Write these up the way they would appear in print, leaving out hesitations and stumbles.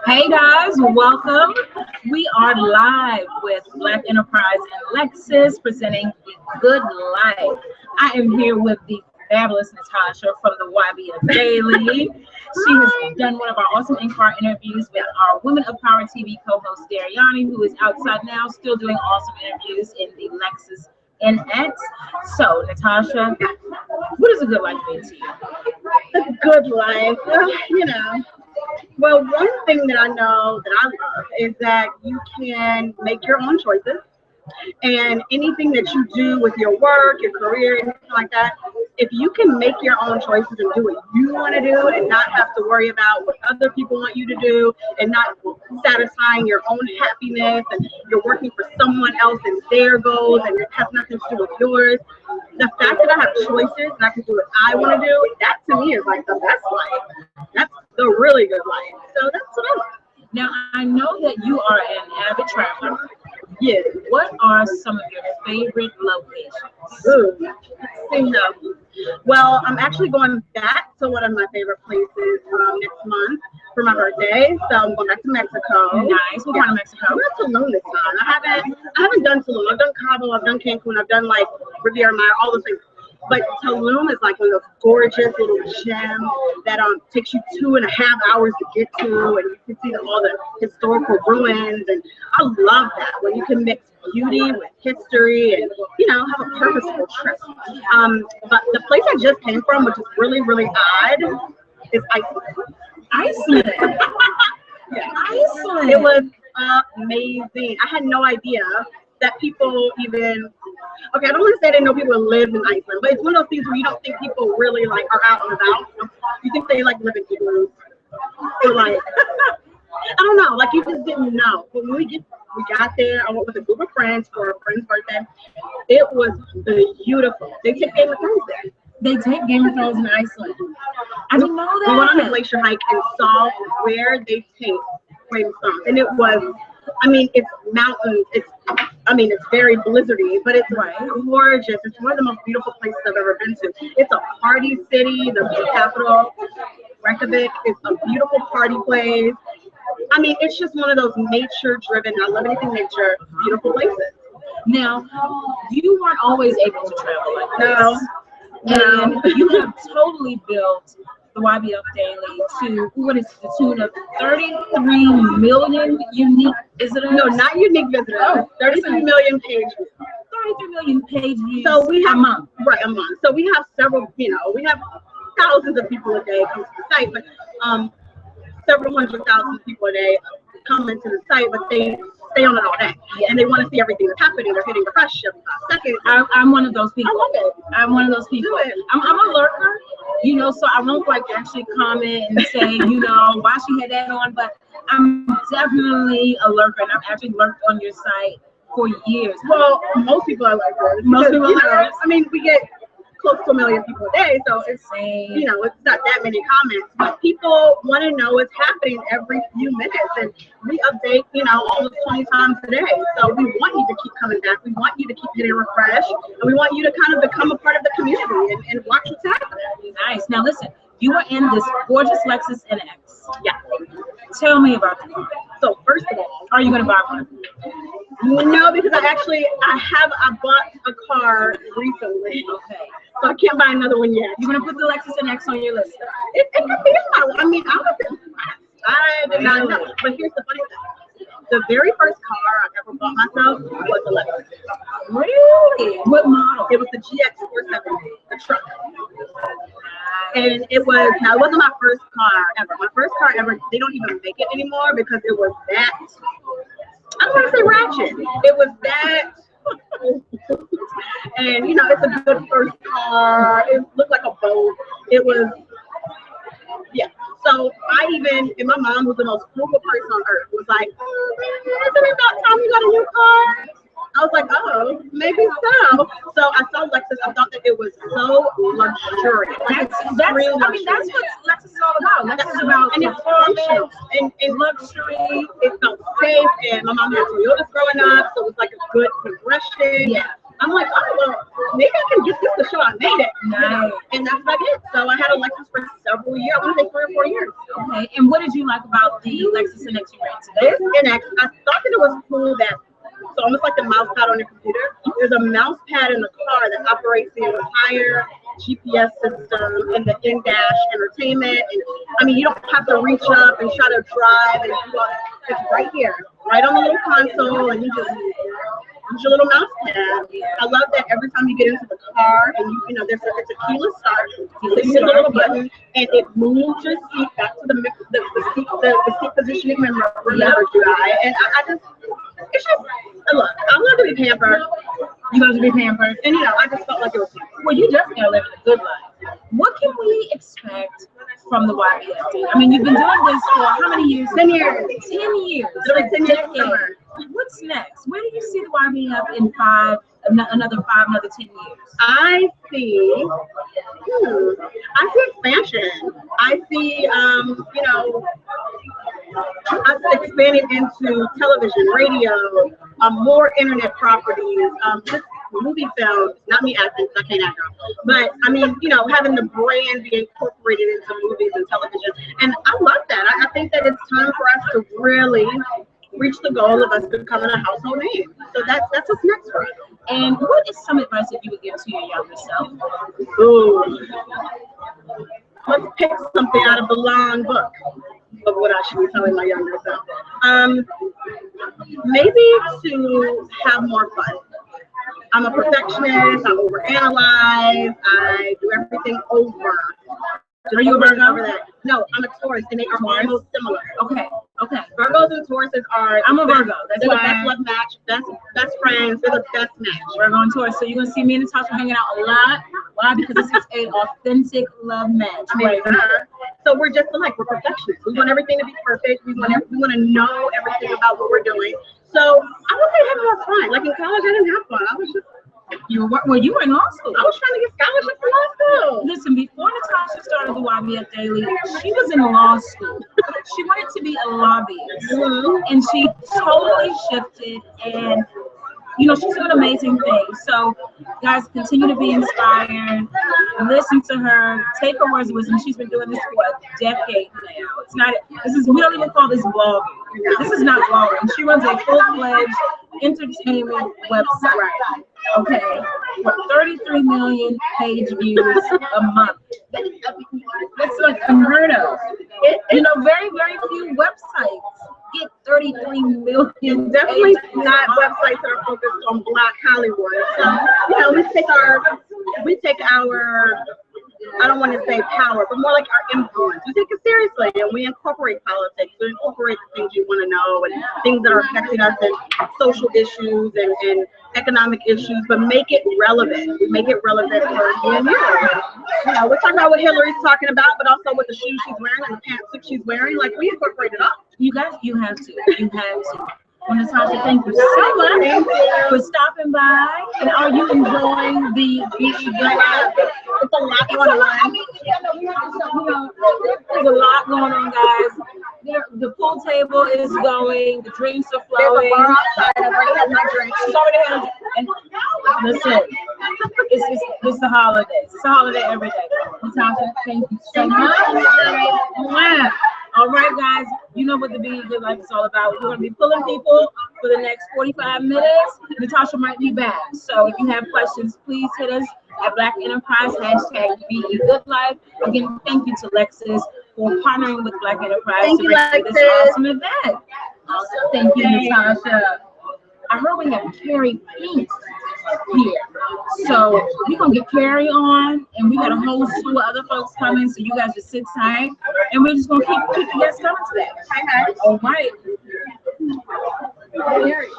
Hey guys, welcome. We are live with Black Enterprise and Lexus presenting The Good Life. I am here with the fabulous Natasha from the YBF Daily. She has done one of our awesome in-car interviews with our Women of Power TV co-host Dariani, who is outside now, still doing awesome interviews in the Lexus NX. So, Natasha, what does a good life mean to you? A good life, well, one thing that I know that I love is that you can make your own choices. And anything that you do with your work, your career, anything like that, if you can make your own choices and do what you want to do and not have to worry about what other people want you to do and not satisfying your own happiness and you're working for someone else and their goals and it has nothing to do with yours, the fact that I have choices and I can do what I want to do, that to me is like the best life. That's the really good life. So that's what I like. Now, I know that you are an avid traveler. Yeah. What are some of your favorite locations? Ooh, let's see now. Well, I'm actually going back to one of my favorite places next month for my birthday. So I'm going back to Mexico. Nice. What part of Mexico? I'm not Tulum this time. I haven't done Tulum. I've done Cabo. I've done Cancun. I've done like Riviera Maya, all those things. But Tulum is like one of those gorgeous little gems that takes you 2.5 hours to get to, and you can see all the historical ruins. And I love that when you can mix beauty with history and have a purposeful trip. But the place I just came from, which is really really odd, is Iceland. Iceland. Yeah. Iceland. It was amazing. I had no idea that people even, okay, I don't want to say I didn't know people live in Iceland, but it's one of those things where you don't think people really like are out and about. You think they like live in igloos or like, I don't know, like you just didn't know. But when we got there, I went with a group of friends for a friend's birthday. It was beautiful. They take Game of Thrones there. They take Game of Thrones in Iceland. I didn't know that. We went on a glacier hike and saw where they take Game of Thrones, and it was, it's mountains. It's very blizzardy, but it's gorgeous. It's one of the most beautiful places I've ever been to. It's a party city. The capital, Reykjavik, is a beautiful party place. It's just one of those nature-driven, I love anything nature, beautiful places. Now, you weren't always able to travel like this. No. And you have totally built the YBF Daily to what is the tune of 33 million unique visitors? No, not unique visitors. Oh, 33 million page views. 33 million page views. So we have a month. Right, a month. So we have several, we have thousands of people a day come to the site, but several 100,000 people a day come into the site, but they stay on it all day. Yeah. And they want to see everything that's happening. They're hitting refresh every 5 seconds. I'm one of those people. I love it. I'm one of those people. I'm a lurker, so I won't like actually comment and say, why she had that on, but I'm definitely a lurker, and I've actually lurked on your site for years. Well, most people are lurkers. Most people are lurkers. We get close to 1 million people a day, so it's it's not that many comments, but people want to know what's happening every few minutes, and we update almost 20 times a day. So we want you to keep coming back. We want you to keep hitting refresh, and we want you to kind of become a part of the community and watch what's happening. Nice. Now listen, you are in this gorgeous Lexus NX. Yeah. Tell me about the car. So first of all, are you going to buy one? No, because I bought a car recently. Okay. So I can't buy another one yet. You're going to put the Lexus NX on your list? It could be on my one. I was impressed. I did not know. But here's the funny thing. The very first car I ever bought myself was a Lexus. Really? What model? It was the GX470, the truck. And it wasn't my first car ever. My first car ever, they don't even make it anymore because it was that, I don't want to say ratchet. It was that, and it's a good first car. It looked like a boat. It was, yeah. So and my mom, who's the most frugal person on earth, was like, isn't it about time you got a new car? I was like, oh, maybe so. So I saw Lexus. I thought that it was so luxurious. That's what Lexus is all about. Lexus is about performance and luxury. It felt safe, and my mom had Toyotas growing up, so it was like a good progression. Yeah. I'm like, oh, well, maybe I can get this to show I made it. Nice. And that's what I did. So I had a Lexus for several years. I want to say 3 or 4 years. Okay. And what did you like about the Lexus NX you ran today? This NX, I thought that it was cool that, so almost like the mouse pad on your computer, there's a mouse pad in the car that operates the entire GPS system and the in-dash entertainment. And I mean, you don't have to reach up and try to drive and do all that. It's right here, right on the little console, and you just use your little mouse pad. I love that every time you get into the car and you know, it's a keyless start. You hit the little button and it moves your seat back to the seat positioning remember you guys. And I just, it's just, look, I love to be pampered. You love to be pampered. And you know, I just felt like it was fun. Well, you definitely are living a good life. What can we expect from the YBFD? I mean, you've been doing this for how many years? 10 years. 10 years. Literally 10 years. What's next? Where do you see the YBF in another 10 years? I see expansion. I see, you know, us expanding into television, radio, more internet properties, just movie films, not me acting, because I can't act, but I mean, you know, having the brand be incorporated into movies and television. And I love that. I think that it's time for us to really reach the goal of us becoming a household name. So that's what's next for us. And what is some advice that you would give to your younger self? Ooh. Let's pick something out of the long book of what I should be telling my younger self. Maybe to have more fun. I'm a perfectionist. I overanalyze. I do everything over. Are you a Virgo? No, I'm a Taurus, and they are almost similar. Okay. Virgos and Tauruses are. I'm a Virgo. That's they're why. the best love match. Best friends. They're the best match. Virgo and Taurus. So you're gonna see me and Natasha hanging out a lot. Why? Because this is an authentic love match. Right. So we're just alike. We're perfectionists. We want everything to be perfect. We want to know everything about what we're doing. So I would say having more fun. Like in college, I didn't have fun. I was just. You were in law school. I was trying to get scholarship for law school. Listen, before Natasha started the YBF Daily, she was in law school. She wanted to be a lobbyist, and she totally shifted. And you know, she's doing amazing things. So, guys, continue to be inspired. Listen to her. Take her words of wisdom. She's been doing this for a decade now. It's not. We don't even call this blogging. This is not blogging. She runs a full-fledged entertainment website. Okay, for 33 million page views a month. That's like unheard of. You know, very, very few websites get 33 million. Definitely not websites that are focused on Black Hollywood. So, you know, we take our I don't want to say power, but more like our influence. We take it seriously, and we incorporate politics. We incorporate the things you want to know and things that are affecting us, and social issues and economic issues, but make it relevant. We make it relevant for you and you. You know, we're talking about what Hillary's talking about, but also what the shoes she's wearing and the pantsuit she's wearing. Like, we incorporate it all. You guys, you have to. Well, Natasha, thank you so much for stopping by. And are you enjoying the BEGoodLife? It's a lot going on. I mean, there's a lot going on, guys. The pool table is going. The drinks are flowing. There's a bar outside. I've already had my drink. She's already had a and listen, it's the holidays. It's a holiday every day. Natasha, thank you so much. Wow. All right, guys, you know what the BEGoodLife is all about. We're going to be pulling people for the next 45 minutes. Natasha might be back. So if you have questions, please hit us at Black Enterprise, #BEGoodLife. Again, thank you to Lexus for partnering with Black Enterprise to bring this awesome event. Also, thank you, Natasha. I heard we have Carrie Pink here. So we're going to get Carrie on, and we got a whole slew of other folks coming, so you guys just sit tight, and we're just going to keep the guests coming today. Hi. All right. Carrie.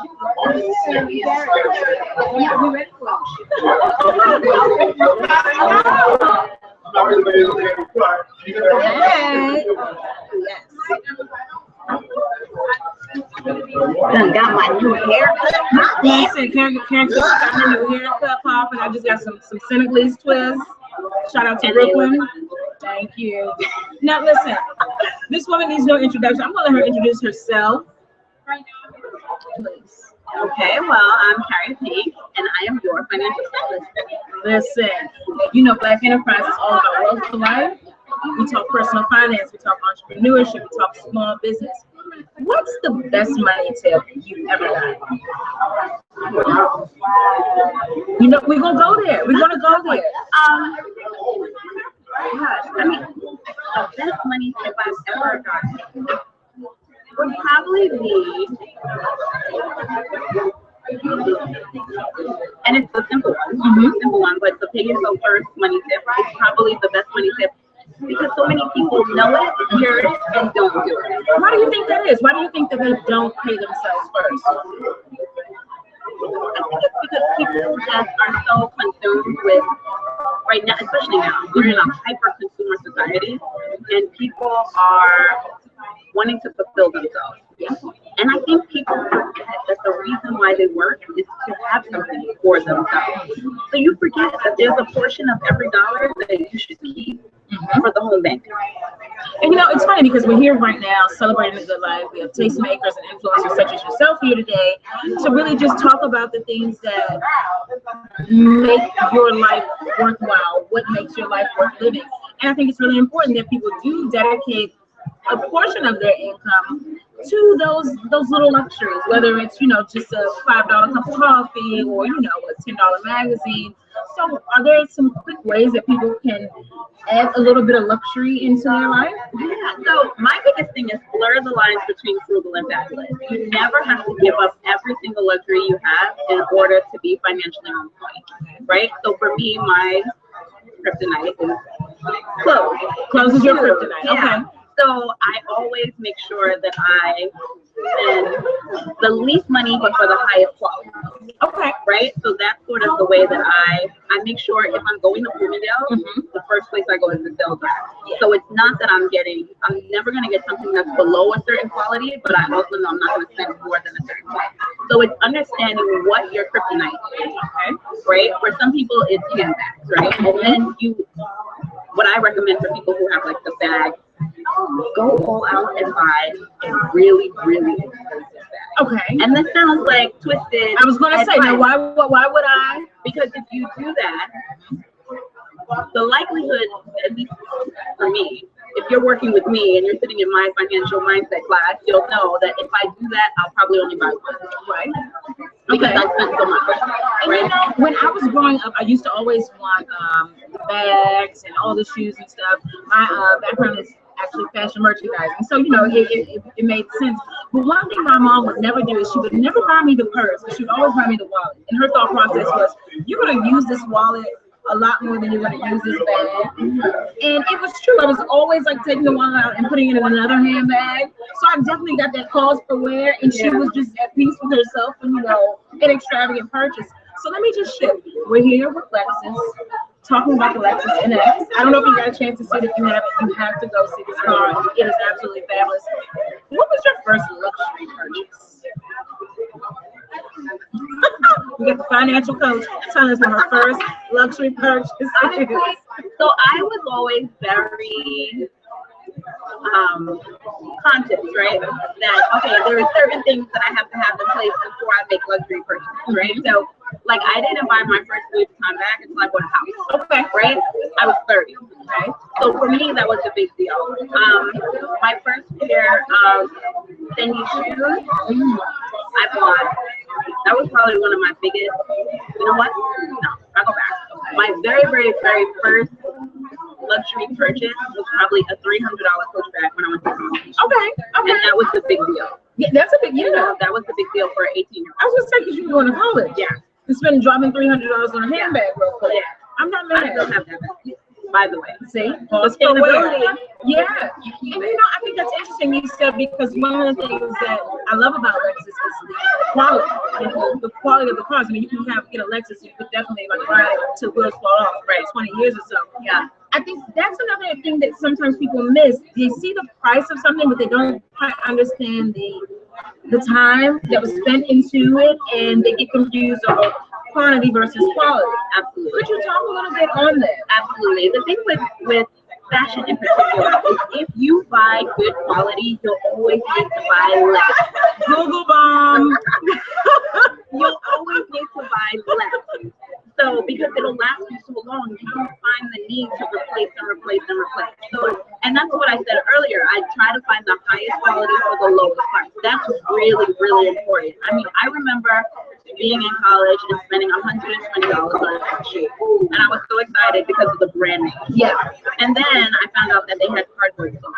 Yeah, we ready for it. Hey. Yes. Done got my new haircut. Listen, Karen got her new haircut pop, and I just got some Senegalese twists. Shout out to Brooklyn. Thank you. Now listen, this woman needs no introduction. I'm gonna let her introduce herself. Please. Okay, well, I'm Carrie Pink, and I am your financial stylist. Listen, you know, Black Enterprise is all about wealth for life. We talk personal finance, we talk entrepreneurship, we talk small business. What's the best money tip you've ever gotten? You know, we're gonna go there. We're gonna go there. Gosh, I mean, the best money tip I've ever gotten would probably be, and it's a simple one, but the pay yourself first money tip is probably the best money tip because so many people know it, hear it, and don't do it. Why do you think that is? Why do you think that they don't pay themselves first? I think it's because people just are so consumed with, right now, especially now, we're in a hyper-consumer society, and people are wanting to fulfill themselves. And I think people forget that the reason why they work is to have something for themselves. So you forget that there's a portion of every dollar that you should keep for the home bank. And you know, it's funny because we're here right now celebrating the good life. We have tastemakers and influencers such as yourself here today to really just talk about the things that make your life worthwhile, what makes your life worth living. And I think it's really important that people do dedicate a portion of their income to those little luxuries, whether it's, you know, just a $5 cup of coffee or, you know, a $10 magazine. So are there some quick ways that people can add a little bit of luxury into their life? Yeah, so my biggest thing is blur the lines between frugal and fabulous. You never have to give up every single luxury you have in order to be financially on point, right? So for me, my kryptonite is clothes. Clothes is your kryptonite, yeah. Okay. So I always make sure that I spend the least money, but for the highest quality. Okay. Right? So that's sort of the way that I make sure if I'm going to Bloomingdale's, the first place I go is the sales rep. So it's not that I'm never going to get something that's below a certain quality, but I also know I'm not going to spend more than a certain quality. So it's understanding what your kryptonite is, okay? Right? For some people, it's handbags, right? And then what I recommend for people who have like the bag, go all out and buy a really, really expensive bag. Okay. And this sounds like twisted. I was going to say, now why would I? Because if you do that, the likelihood, at least for me, if you're working with me and you're sitting in my financial mindset class, you'll know that if I do that, I'll probably only buy one. Right? Because I spent so much. And you know, when I was growing up, I used to always want bags and all the shoes and stuff. My background is actually fashion merchandising, so you know it made sense. But one thing my mom would never do is she would never buy me the purse, but she would always buy me the wallet. And her thought process was, you're going to use this wallet a lot more than you're going to use this bag. And it was true. I was always like taking the wallet out and putting it in another handbag. So I definitely got that cause for wear, and she was just at peace with herself and, you know, an extravagant purchase. So let me just shift. We're here with Lexus, talking about the Lexus NX. I don't know if you got a chance to see it. If you haven't, you have to go see this car. It is absolutely fabulous. What was your first luxury purchase? We got the financial coach telling us what her first luxury purchase is. So I was always very conscious, right? That, okay, there are certain things that I have to have in place before I make luxury purchases, right? So, like, I didn't buy my first Louis Vuitton bag until I bought a house. Okay. Right? I was 30. Okay. So for me, that was a big deal. My first pair of thin shoes, I bought. That was probably one of my biggest. You know what? No, I'll go back. My very, very, very first luxury purchase was probably a $300 Coach bag when I went to college. Okay. And that was the big deal. Yeah, that's a big deal. That was the big deal for an 18-year-old. I was going to say, because you were going to college. Yeah. You spend dropping $300 on a handbag real quick. Yeah. I'm not mad. I still have that bag, by the way. See? Yeah. And you know, I think that's interesting you said, because one of the things that I love about Lexus is the quality. The quality of the cars. I mean, you can get a Lexus, you could definitely like ride it till wheels fall off, right? 20 years or so. Yeah. I think that's another thing that sometimes people miss. They see the price of something, but they don't quite understand the time that was spent into it, and they get confused over quantity versus quality. Absolutely. Could you talk a little bit on that? Absolutely. The thing with fashion in particular is if you buy good quality, you'll always need to buy less. Google bomb. you'll always need to buy less. So because it'll last you so long, you don't find the need to replace and replace and replace. So, and that's what I said earlier. I try to find the highest quality for the lowest price. That's really, really important. I mean, I remember being in college and spending $120 on a shoe, and I was so excited because of the brand name. Yeah. And then I found out that they had cardboard on.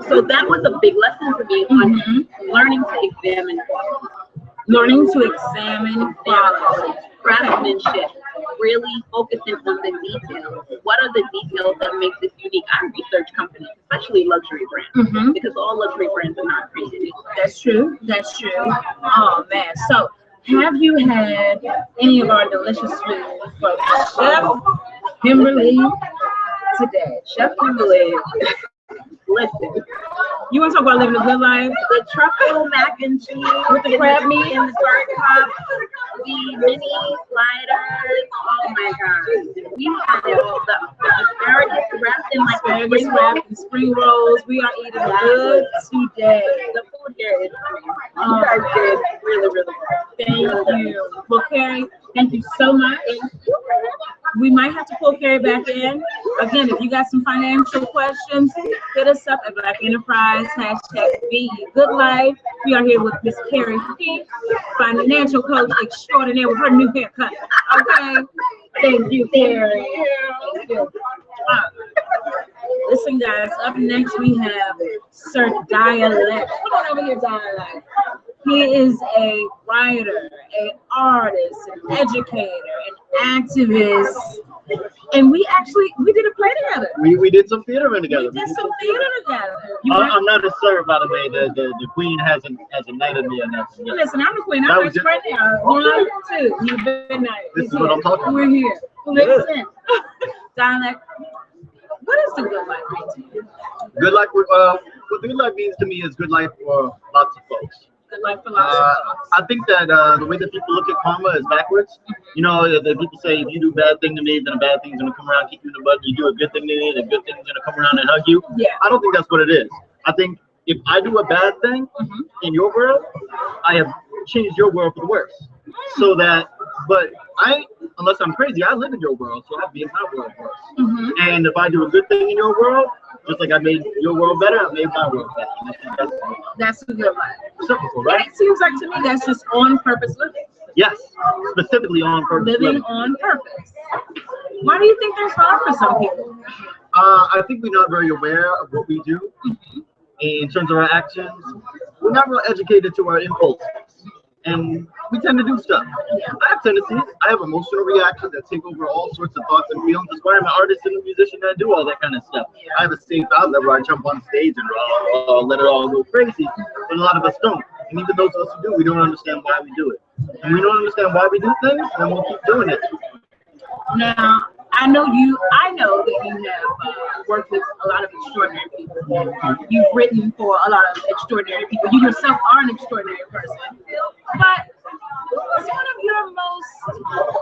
So that was a big lesson for me on learning to examine quality. Learning to examine quality, craftsmanship, really focusing on the details. What are the details that make this unique? I research companies, especially luxury brands, because all luxury brands are not created equal. That's true. That's true. Oh man. So have you had any of our delicious food from Chef Kimberly today? Chef Kimberly. Listen, you want to talk about living a good life? The truffle mac and cheese with the crab meat and the tart top, the mini sliders. Oh my god, we had it all. The asparagus wrapped in like asparagus wrapped in spring rolls. We are eating good today. The food here is amazing. You guys did really, really well. Thank you. Well, Carrie, thank you so much. We might have to pull Carrie back in. Again, if you got some financial questions, hit us up at Black Enterprise, #BEGoodLife. We are here with Miss Carrie Pink, financial coach extraordinaire with her new haircut. Okay. Thank you, Carrie. Thank you. Listen, guys, up next we have Sir Dialect. Come on over here, Dialect. He is a writer, an artist, an educator, an activist, and we did a play together. We did some theater together. We did some theater together. I'm not a sir, by the way. The queen hasn't knighted me or nothing. Listen, I'm the queen. I'm just right now. 1, 2. You've been nice. This is what I'm talking about. We're here. Listen, Dialect, what is the good life mean to you? Good life. What good life means to me is good life for lots of folks. I think that the way that people look at karma is backwards. You know, the people say if you do a bad thing to me, then a bad thing's gonna come around, kick you in the butt. You do a good thing to me, the good thing's gonna come around and hug you. Yeah. I don't think that's what it is. I think if I do a bad thing in your world, I have changed your world for the worse. So that, but unless I'm crazy, I live in your world, so I'll be in my world first. And if I do a good thing in your world, just like I made your world better, I made my world better. That's a good life. Reciprocal, right? It seems like to me that's just on purpose living. Yes, specifically on purpose living. On purpose. Why do you think that's hard for some people? I think we're not very aware of what we do in terms of our actions. We're not real educated to our impulses. And we tend to do stuff. I have tendencies. I have emotional reactions that take over all sorts of thoughts and feelings. That's why I'm an artist and a musician and I do all that kind of stuff. I have a safe outlet where I jump on stage and let it all go crazy. But a lot of us don't. And even those of us who do, we don't understand why we do it. And we don't understand why we do things, then we'll keep doing it. Now, I know that you have worked with a lot of extraordinary people. You've written for a lot of extraordinary people. You yourself are an extraordinary person. But who's one of your most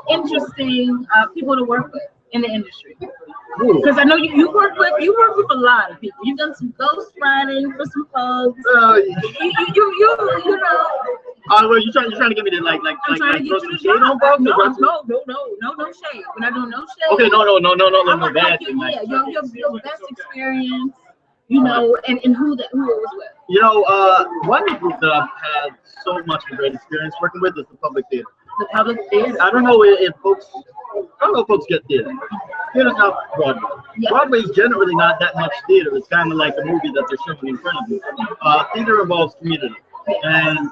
interesting people to work with in the industry? Because I know you work with a lot of people. You've done some ghost writing for some folks. You know. Well, you're trying to get me to like throw some shade on folks? No shade. We're not doing no shade. Okay, no bad thing. Yeah, your best experience, you know, and who it was with. You know, one group that I've had so much of a great experience working with is the Public Theater. The Public Theater. I don't know if folks get theater. Theater's not Broadway. Yeah. Broadway's generally not that much theater. It's kind of like a movie that they're showing in front of you. Theater involves community and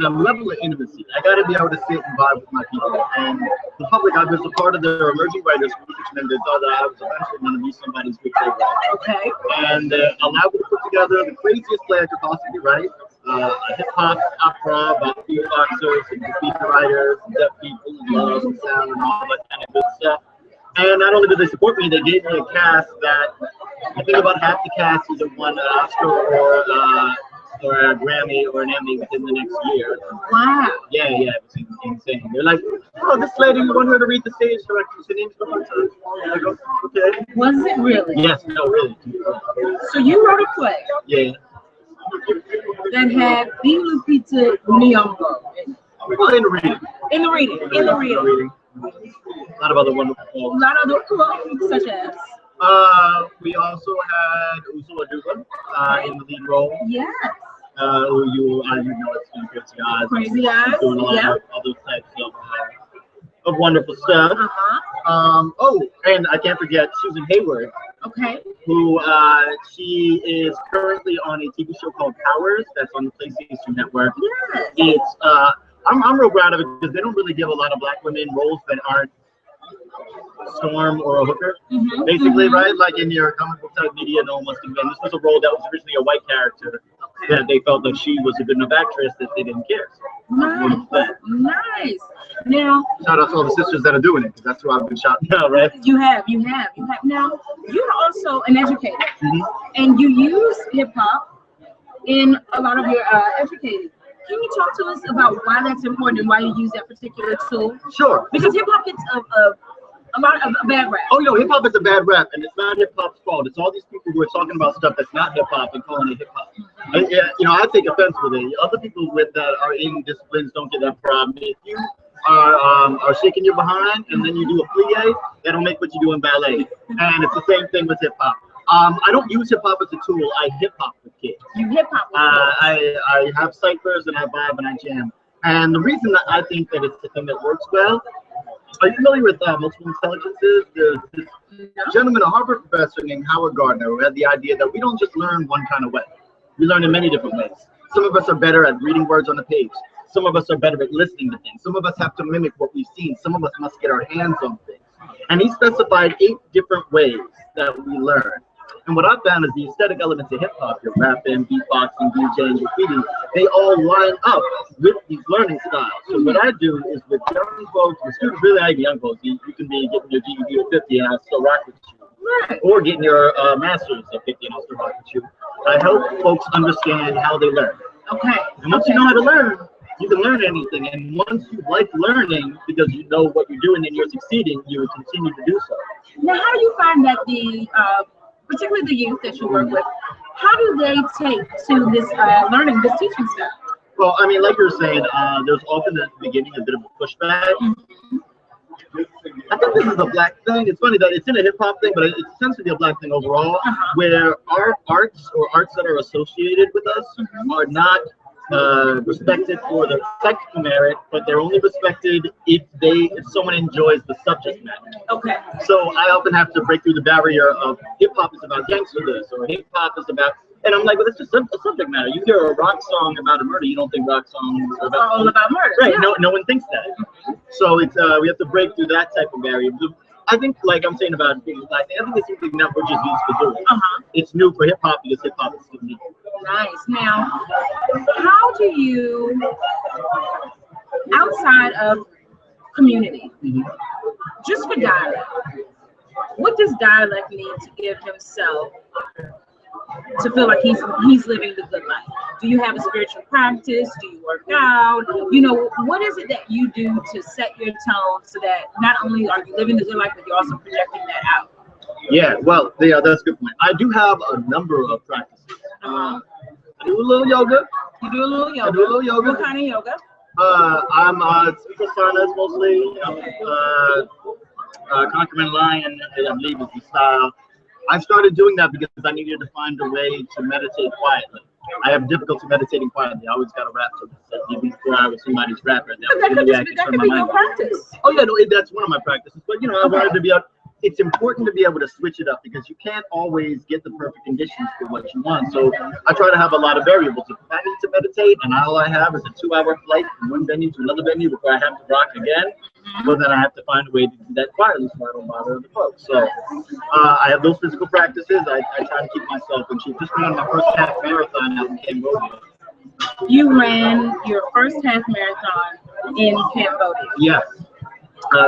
a level of intimacy. I got to be able to sit and vibe with my people. And the Public, I was a part of their emerging writers group, and they thought that I was eventually going to be somebody's good favorite. Okay. And allowed me to put together the craziest play I could possibly write. A hip-hop opera about beatboxers and graffiti writers and deaf people and laws and sound and all that kind of good stuff. And not only did they support me, they gave me a cast that I think about half the cast either won an Oscar or a Grammy or an Emmy within the next year. Wow. Yeah, it was insane. They're like, oh, this lady, you want her to read the stage directions. Her name's I go, okay. Was it really? Yes, no, really. So you wrote a play. Yeah. that had Bean Pizza Nyong'o Well, in the reading. in the reading. A lot of other wonderful A folks. lot of other quotes, such as We also had Ursula Duba in the lead role. yes, Who you know it's been Crazy Eyes. Crazy Eyes, Doing a lot yeah. of other types of wonderful stuff. Oh, and I can't forget Susan Hayward, Okay. who she is currently on a TV show called Powers that's on the PlayStation Network. Yes. It's I'm real proud of it because they don't really give a lot of black women roles that aren't Storm or a hooker, basically, right? Like in your comic book type media, no one wants to win. This was a role that was originally a white character that they felt that she was a good enough actress that they didn't care. Nice. Now, Shout out to all the sisters that are doing it because that's who I've been shouting out, right? you have. Now, you're also an educator, and you use hip hop in a lot of your educating. Can you talk to us about why that's important and why you use that particular tool? Sure. Because hip hop gets a lot of a bad rap. Oh, no, hip hop is a bad rap, and it's not hip hop's fault. It's all these people who are talking about stuff that's not hip hop and calling it hip hop. Yeah, I take offense with it. Other people with that are in disciplines don't get that problem. If you are shaking your behind and then you do a plie, that'll make what you do in ballet. And it's the same thing with hip hop. I don't use hip hop as a tool. I hip hop with kids. You hip hop. I have ciphers and I vibe and I jam. And the reason that I think that it's the thing that works well. Are you familiar with multiple intelligences? There's this gentleman, a Harvard professor named Howard Gardner, who had the idea that we don't just learn one kind of way. We learn in many different ways. Some of us are better at reading words on the page. Some of us are better at listening to things. Some of us have to mimic what we've seen. Some of us must get our hands on things. And he specified 8 different ways that we learn. And what I found is the aesthetic elements of hip hop, your rapping, beatboxing, DJing, graffiti, they all line up with these learning styles. So what I do is with young folks, with students, really, I even young folks, you can be getting your GED at 50 and I'll still rock with you. Or getting your master's at 50 and I'll still rock with you. I help folks understand how they learn. Okay. And once you know how to learn, you can learn anything. And once you like learning because you know what you're doing and you're succeeding, you will continue to do so. Now, how do you find that particularly the youth that you work with, how do they take to this learning, this teaching style? Well, I mean, like you were saying, there's often at the beginning a bit of a pushback. I think this is a black thing. It's funny that it's in a hip hop thing, but it tends to be a black thing overall, where our arts or arts that are associated with us are not respected for their technical merit, but they're only respected if someone enjoys the subject matter. Okay. So I often have to break through the barrier of hip hop is about gangster this, or hip hop is about, and I'm like, well, it's just a subject matter. You hear a rock song about a murder, you don't think rock songs are all about murder. Right? Yeah. No one thinks that. So it's we have to break through that type of barrier. I think, like I'm saying about being black, I think it's something that we're just used to doing. It's new for hip hop because hip hop is new. Nice. Now, how do you, outside of community, just for dialect, what does dialect need to give himself to feel like he's living the good life? Do you have a spiritual practice? Do you work out? What is it that you do to set your tone so that not only are you living the good life, but you're also projecting that out? Yeah, well, that's a good point. I do have a number of practices. I do a little yoga. You do a little yoga? I do a little yoga. What kind of yoga? I'm Vipassana mostly. Conquering Lion, I believe is the style. I started doing that because I needed to find a way to meditate quietly. I have difficulty meditating quietly. I always got to rap to myself, even before I was somebody's rapper. That could be your practice. Oh yeah, no, that's one of my practices. But I wanted to be able. It's important to be able to switch it up because you can't always get the perfect conditions for what you want. So I try to have a lot of variables. If I need to meditate and all I have is a 2-hour flight from one venue to another venue before I have to rock again, well then I have to find a way to do that quietly so I don't bother other folks. So I have those physical practices. I try to keep myself in shape. Just ran my first half marathon out in Cambodia. You ran your first half marathon in Cambodia. Yes.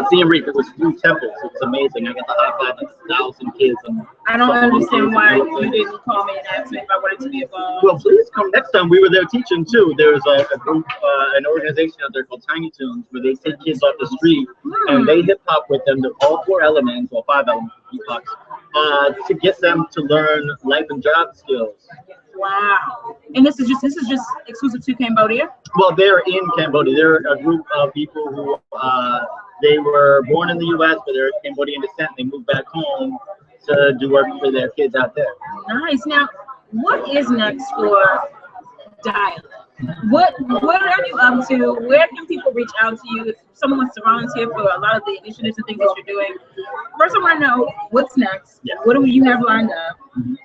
Siem Reap, it was through temples. It was amazing. I got the high five like 1,000 kids. I don't understand why you didn't call me and ask me if I wanted to be involved. Well, please come next time. We were there teaching too. There's a group, an organization out there called Tiny Toons, where they take kids off the street and they hip hop with them. All 4 elements or 5 elements of beatbox to get them to learn life and job skills. Wow. And this is just exclusive to Cambodia? Well, they're in Cambodia. They're a group of people who they were born in the U.S., but they're Cambodian descent. They moved back home to do work for their kids out there. Nice. Now, what is next for Dialect? What are you up to? Where can people reach out to you if someone wants to volunteer for a lot of the initiatives and things that you're doing? First, I want to know what's next. Yeah. What do you have lined up?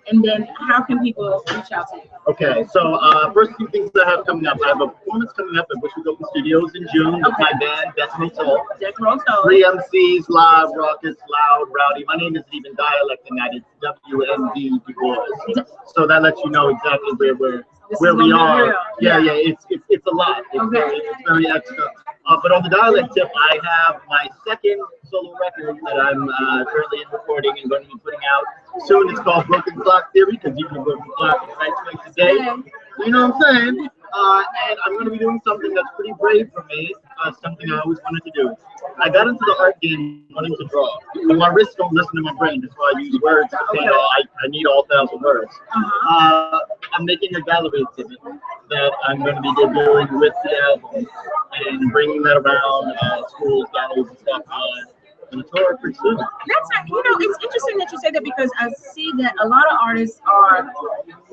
And then how can people reach out to you? Okay, so first few things I have coming up. I have a performance coming up at Bushwick Open Studios in June with my band, Destiny Soul. 3 MCs, live, raucous, loud, rowdy. My name isn't even Dialect in that, it's WMD Boys. So that lets you know exactly where we are. Yeah, it's a lot. It's very extra. But on the Dialect tip, I have my second solo record that I'm currently in recording and going to be putting out soon. It's called Broken Clock Theory, because you can broken clock right today. You know what I'm saying? And I'm going to be doing something that's pretty brave for me, something I always wanted to do. I got into the art game wanting to draw, but my wrists don't listen to my brain. That's why I use words to say, I need all 1,000 words. I'm making a gallery exhibit that I'm going to be debuting with the album and bringing that around schools, galleries, and stuff. And it's hard pretty soon. That's it's interesting that you say that, because I see that a lot of artists are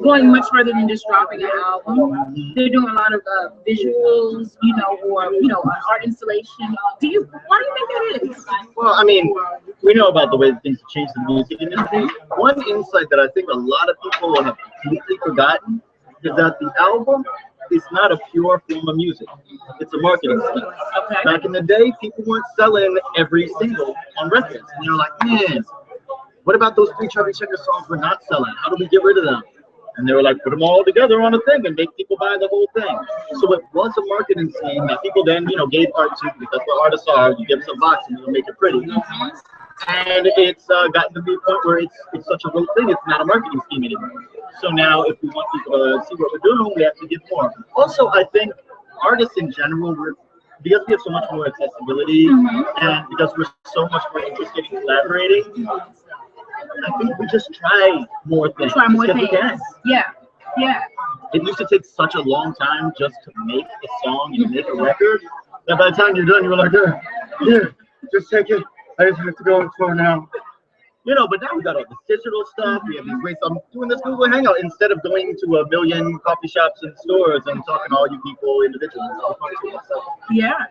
going much further than just dropping an album. They're doing a lot of visuals, or art installation. Why do you think that is? Well, I mean, we know about the way that things have changed the music industry. One insight that I think a lot of people have completely forgotten is that the album is not a pure form of music. It's a marketing scheme. Okay. Back in the day, people weren't selling every single on records. And they're like, man, what about those 3 Charlie Checker songs we're not selling? How do we get rid of them? And they were like, put them all together on a thing and make people buy the whole thing. So it was a marketing scheme that people then, gave art to, because that's what artists are. You give some box and you make it pretty. And it's gotten to be a point where it's such a real thing. It's not a marketing scheme anymore. So now, if we want people to see what we're doing, we have to give more. Also, I think artists in general, because we have so much more accessibility, and because we're so much more interested in collaborating, I think we just try more things. Yeah. It used to take such a long time just to make a song and make a record that by the time you're done, you're like, here, just take it. I just have to go for now. But now we got all this digital stuff. We have these ways. I'm doing this Google Hangout instead of going to a million coffee shops and stores and talking to all you people individually. Yeah.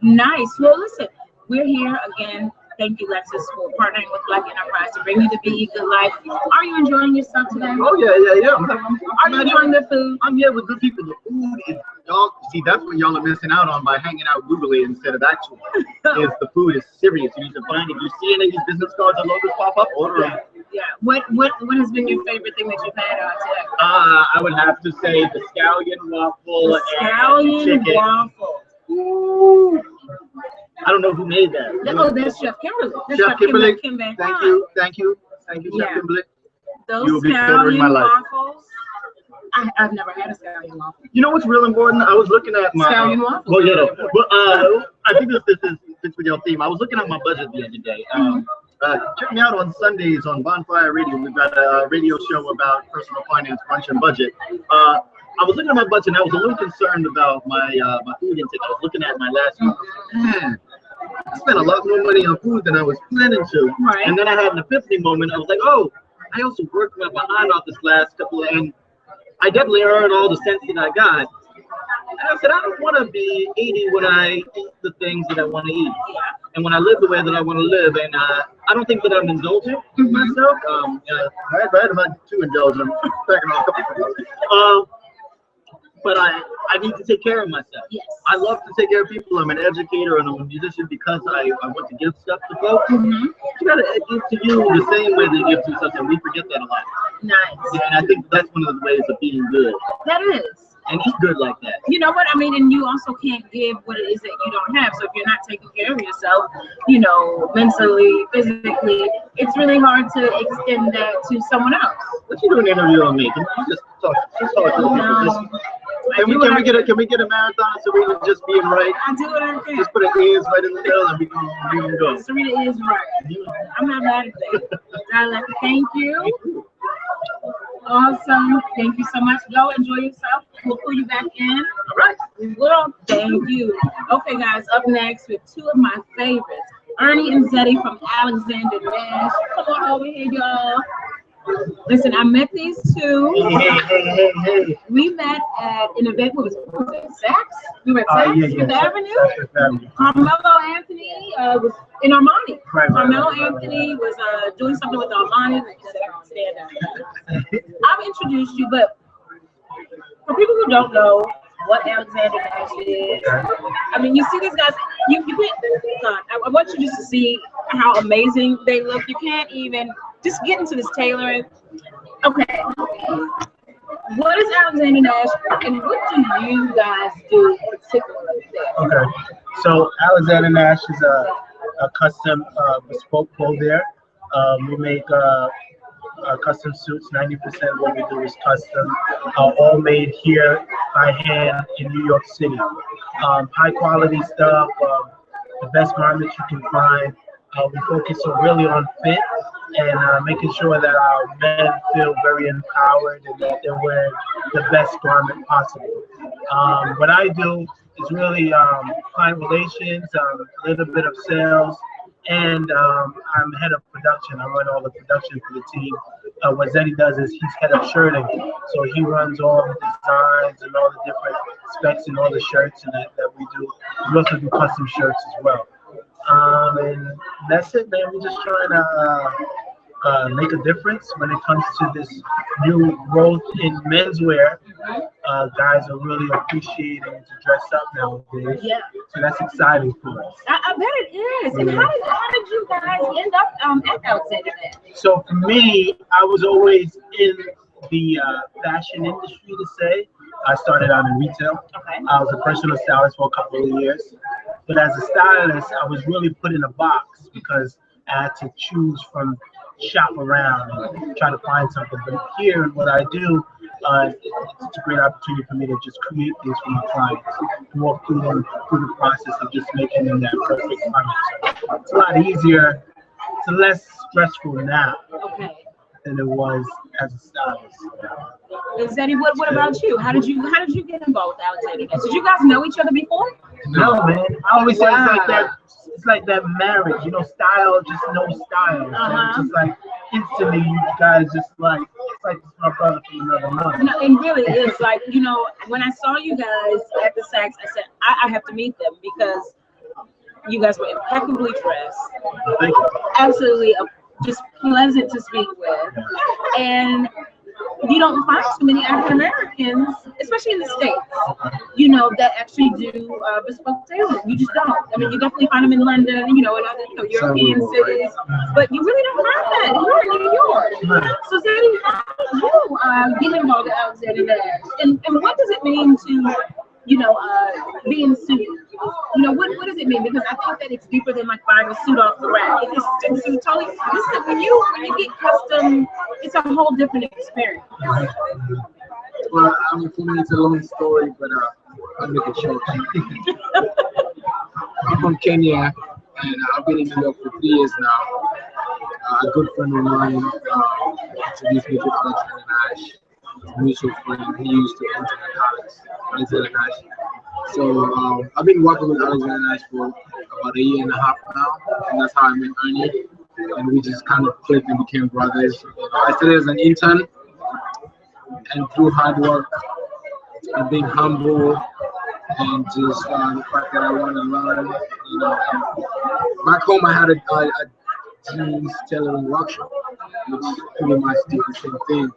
Nice. Well, listen, we're here again. Thank you, Lexus, for partnering with Black Enterprise to bring you the BEGoodLife. Are you enjoying yourself today? Oh, yeah. Are you enjoying the food? I'm here with good people. The food is, y'all, see, that's what y'all are missing out on by hanging out googly instead of actually. Is the food is serious. You need to find, if you see any of these business cards or logos pop up, order them. Yeah. What has been your favorite thing that you've had today? I would have to say the scallion waffle and chicken. Waffle. Ooh. I don't know who made that. Oh, that's Chef Kimberly. Chef Kimberly. Thank you, Yeah. Chef Kimberly. Those You will be favoring my life. waffles. I've never had a scallion waffle. You know what's real important? I was looking at my scallion waffle. Well, yeah. Well, I think this fits with your theme. I was looking at my budget the other day. Check me out on Sundays on Bonfire Radio. We've got a radio show about personal finance, brunch, and budget. I was looking at my budget and I was a little concerned about my food intake. I was looking at my last month. Man, I spent a lot more money on food than I was planning to. Right. And then I had an epiphany moment. I was like, oh, I also worked my behind off this last couple of, and I definitely earned all the cents that I got. And I said, I don't want to be 80 when I eat the things that I want to eat. And when I live the way that I want to live. And I don't think that I'm indulgent myself. I'm not too indulgent. I'm packing on a couple of things. But I need to take care of myself. Yes. I love to take care of people. I'm an educator and I'm a musician because I want to give stuff to folks. You got to give to you the same way they give to something. We forget that a lot. Nice. Yeah, and I think that's one of the ways of being good. That is. And eat good like that. You know what I mean? And you also can't give what it is that you don't have. So if you're not taking care of yourself, mentally, physically, it's really hard to extend that to someone else. What you doing an interview on me? Can you just talk to the people? Can we get a marathon so we can just being right? I do what I can. Just put an ears right in the middle and we can go. Sarita is right. I'm not mad at that. Thank you. Awesome. Thank you so much. Go enjoy yourself. We'll pull you back in. All right. We will. Thank you. Okay, guys, up next with two of my favorites, Ernie and Zeddy from Alexander Nash. Come on over here, y'all. Listen, I met these two. Hey. We met at an event. What was it? Saks? We were at Saks, Fifth Avenue. Carmelo Anthony was in Armani. Carmelo Anthony was doing something with Armani. I said, I can't stand that. I've introduced you, but for people who don't know what Alexander Nash is, I mean, you see these guys. You can't. I want you just to see how amazing they look. You can't even just get into this tailoring. Okay. What is Alexander Nash, and what do you guys do particularly there? Okay, so Alexander Nash is a custom bespoke clothes there. We make custom suits. 90% of what we do is custom, all made here by hand in New York City. High quality stuff, the best garments you can find. We focus really on fit and making sure that our men feel very empowered and that they're wearing the best garment possible. What I do is really client relations, a little bit of sales, and I'm head of production. I run all the production for the team. What Zeddy does is he's head of shirting, so he runs all the designs and all the different specs and all the shirts and that we do. We also do custom shirts as well. And that's it, man. We're just trying to make a difference when it comes to this new growth in menswear. Guys are really appreciating to dress up nowadays. Yeah. So that's exciting for us. I bet it is. And how did you guys end up at Alexander Nash? So for me, I was always in the fashion industry, to say. I started out in retail. Okay. I was a personal stylist for a couple of years. But as a stylist, I was really put in a box because I had to choose from shop around and try to find something. But here, what I do, it's a great opportunity for me to just create things for my clients, walk through them through the process of just making them that perfect garment. So it's a lot easier, it's less stressful now than it was as a stylist. Zeddy, what about you? How did you get involved with Alexander Nash? Did you guys know each other before? No, man. I always say it's like that. It's like that marriage, style, just no style. So it's just like instantly you guys just like, it's like my brother from another mother. No, it really is. Like, when I saw you guys at the Saks, I said, I have to meet them because you guys were impeccably dressed. Thank you. Absolutely just pleasant to speak with. And you don't find too many African Americans, especially in the States, that actually do bespoke tailoring. You just don't. I mean, you definitely find them in London, and other, European cities, but you really don't find that here in New York. So, Zeddy, how do you get involved with Alexander Nash? And what does it mean to, be in suit? What does it mean? Because I think that it's deeper than like buying a suit off the rack. It's totally, listen, when you get custom, it's a whole different experience. Well, I mean, for me, it's a long story, but I'll make it short. I'm from Kenya, and I've been in New York for 3 years now. A good friend of mine introduced me to Alexander Nash. A mutual friend. He used to enter Alexander Nash. So I've been working with Alexander Nash for about 1.5 years now, and that's how I met Ernie. And we just kind of clicked and became brothers. I started as an intern, and through hard work and being humble and just the fact that I want to learn, back home I had a jeans tailoring workshop, which pretty much did the same thing.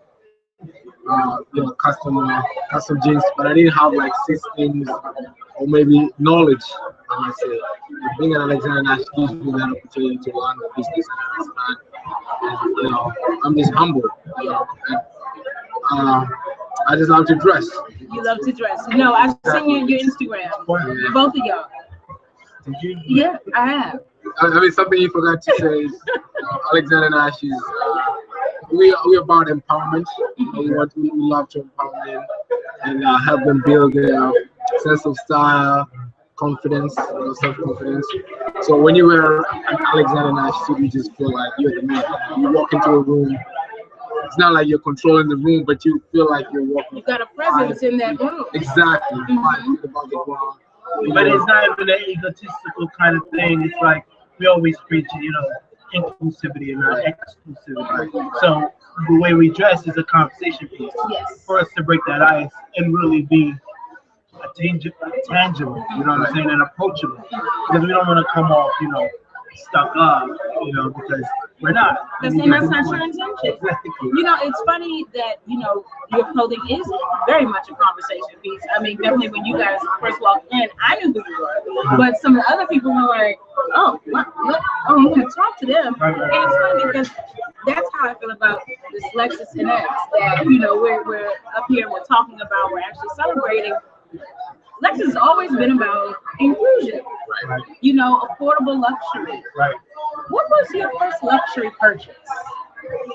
Custom jeans, but I didn't have like systems or maybe knowledge, I might say. Being an Alexander Nash gives me that opportunity to learn the business and understand. And I'm just humble, and I just love to dress. You love to dress. No, I've seen your Instagram. Both of y'all. Did you? Yeah, I have. I mean, something you forgot to say is Alexander Nash is we're about empowerment. We love to empower them and help them build their sense of style, confidence, self-confidence. So when you wear an Alexander Nash suit, you just feel like you're the man. You walk into a room, it's not like you're controlling the room, but you feel like you're walking. You got a presence in that room. Exactly. Mhm. About the ground. But it's not even an egotistical kind of thing. It's like we always preach, inclusivity and not exclusivity. So the way we dress is a conversation piece Yes. for us to break that ice and really be tangible, you know what I'm saying, and approachable. Because we don't want to come off, stuck up, because we're not. That's not your intention. Exactly. It's funny that, your clothing is very much a conversation piece. I mean, definitely when you guys first walked in, I knew who you were. But some of the other people were like, oh, what? I'm going to talk to them. Right. And it's funny because that's how I feel about this Lexus NX, that, we're up here, we're talking about, we're actually celebrating. Lexus has always been about inclusion, Right. Affordable luxury. Right. What was your first luxury purchase?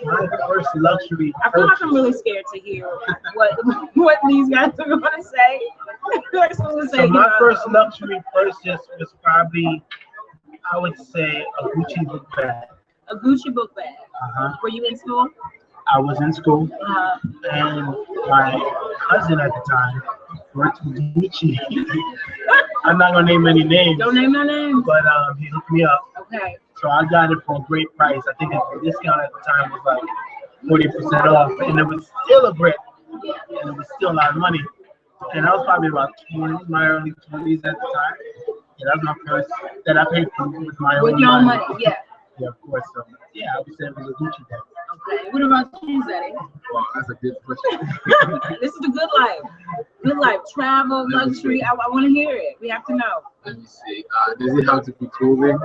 My first luxury I feel like purchase. I'm really scared to hear what these guys are going to say. So my first luxury purchase was probably, I would say, a Gucci book bag. A Gucci book bag. Uh-huh. Were you in school? I was in school, Uh, and my cousin at the time worked with Gucci. I'm not gonna name any names, don't name no names. but he hooked me up. Okay. So I got it for a great price. I think the discount at the time was like 40% off, and it was still a brick, and it was still a lot of money. And I was probably about 20, my early 20s at the time. And that was my first that I paid for with my With own your own money. money, yeah. Yeah, of course. So yeah, I would say it was a Gucci bag. Okay. What about you, Zeddy? Wow, that's a good question. This is the good life. Good life. Travel, luxury. I want to hear it. We have to know. Let me see. Does it have to be clothing?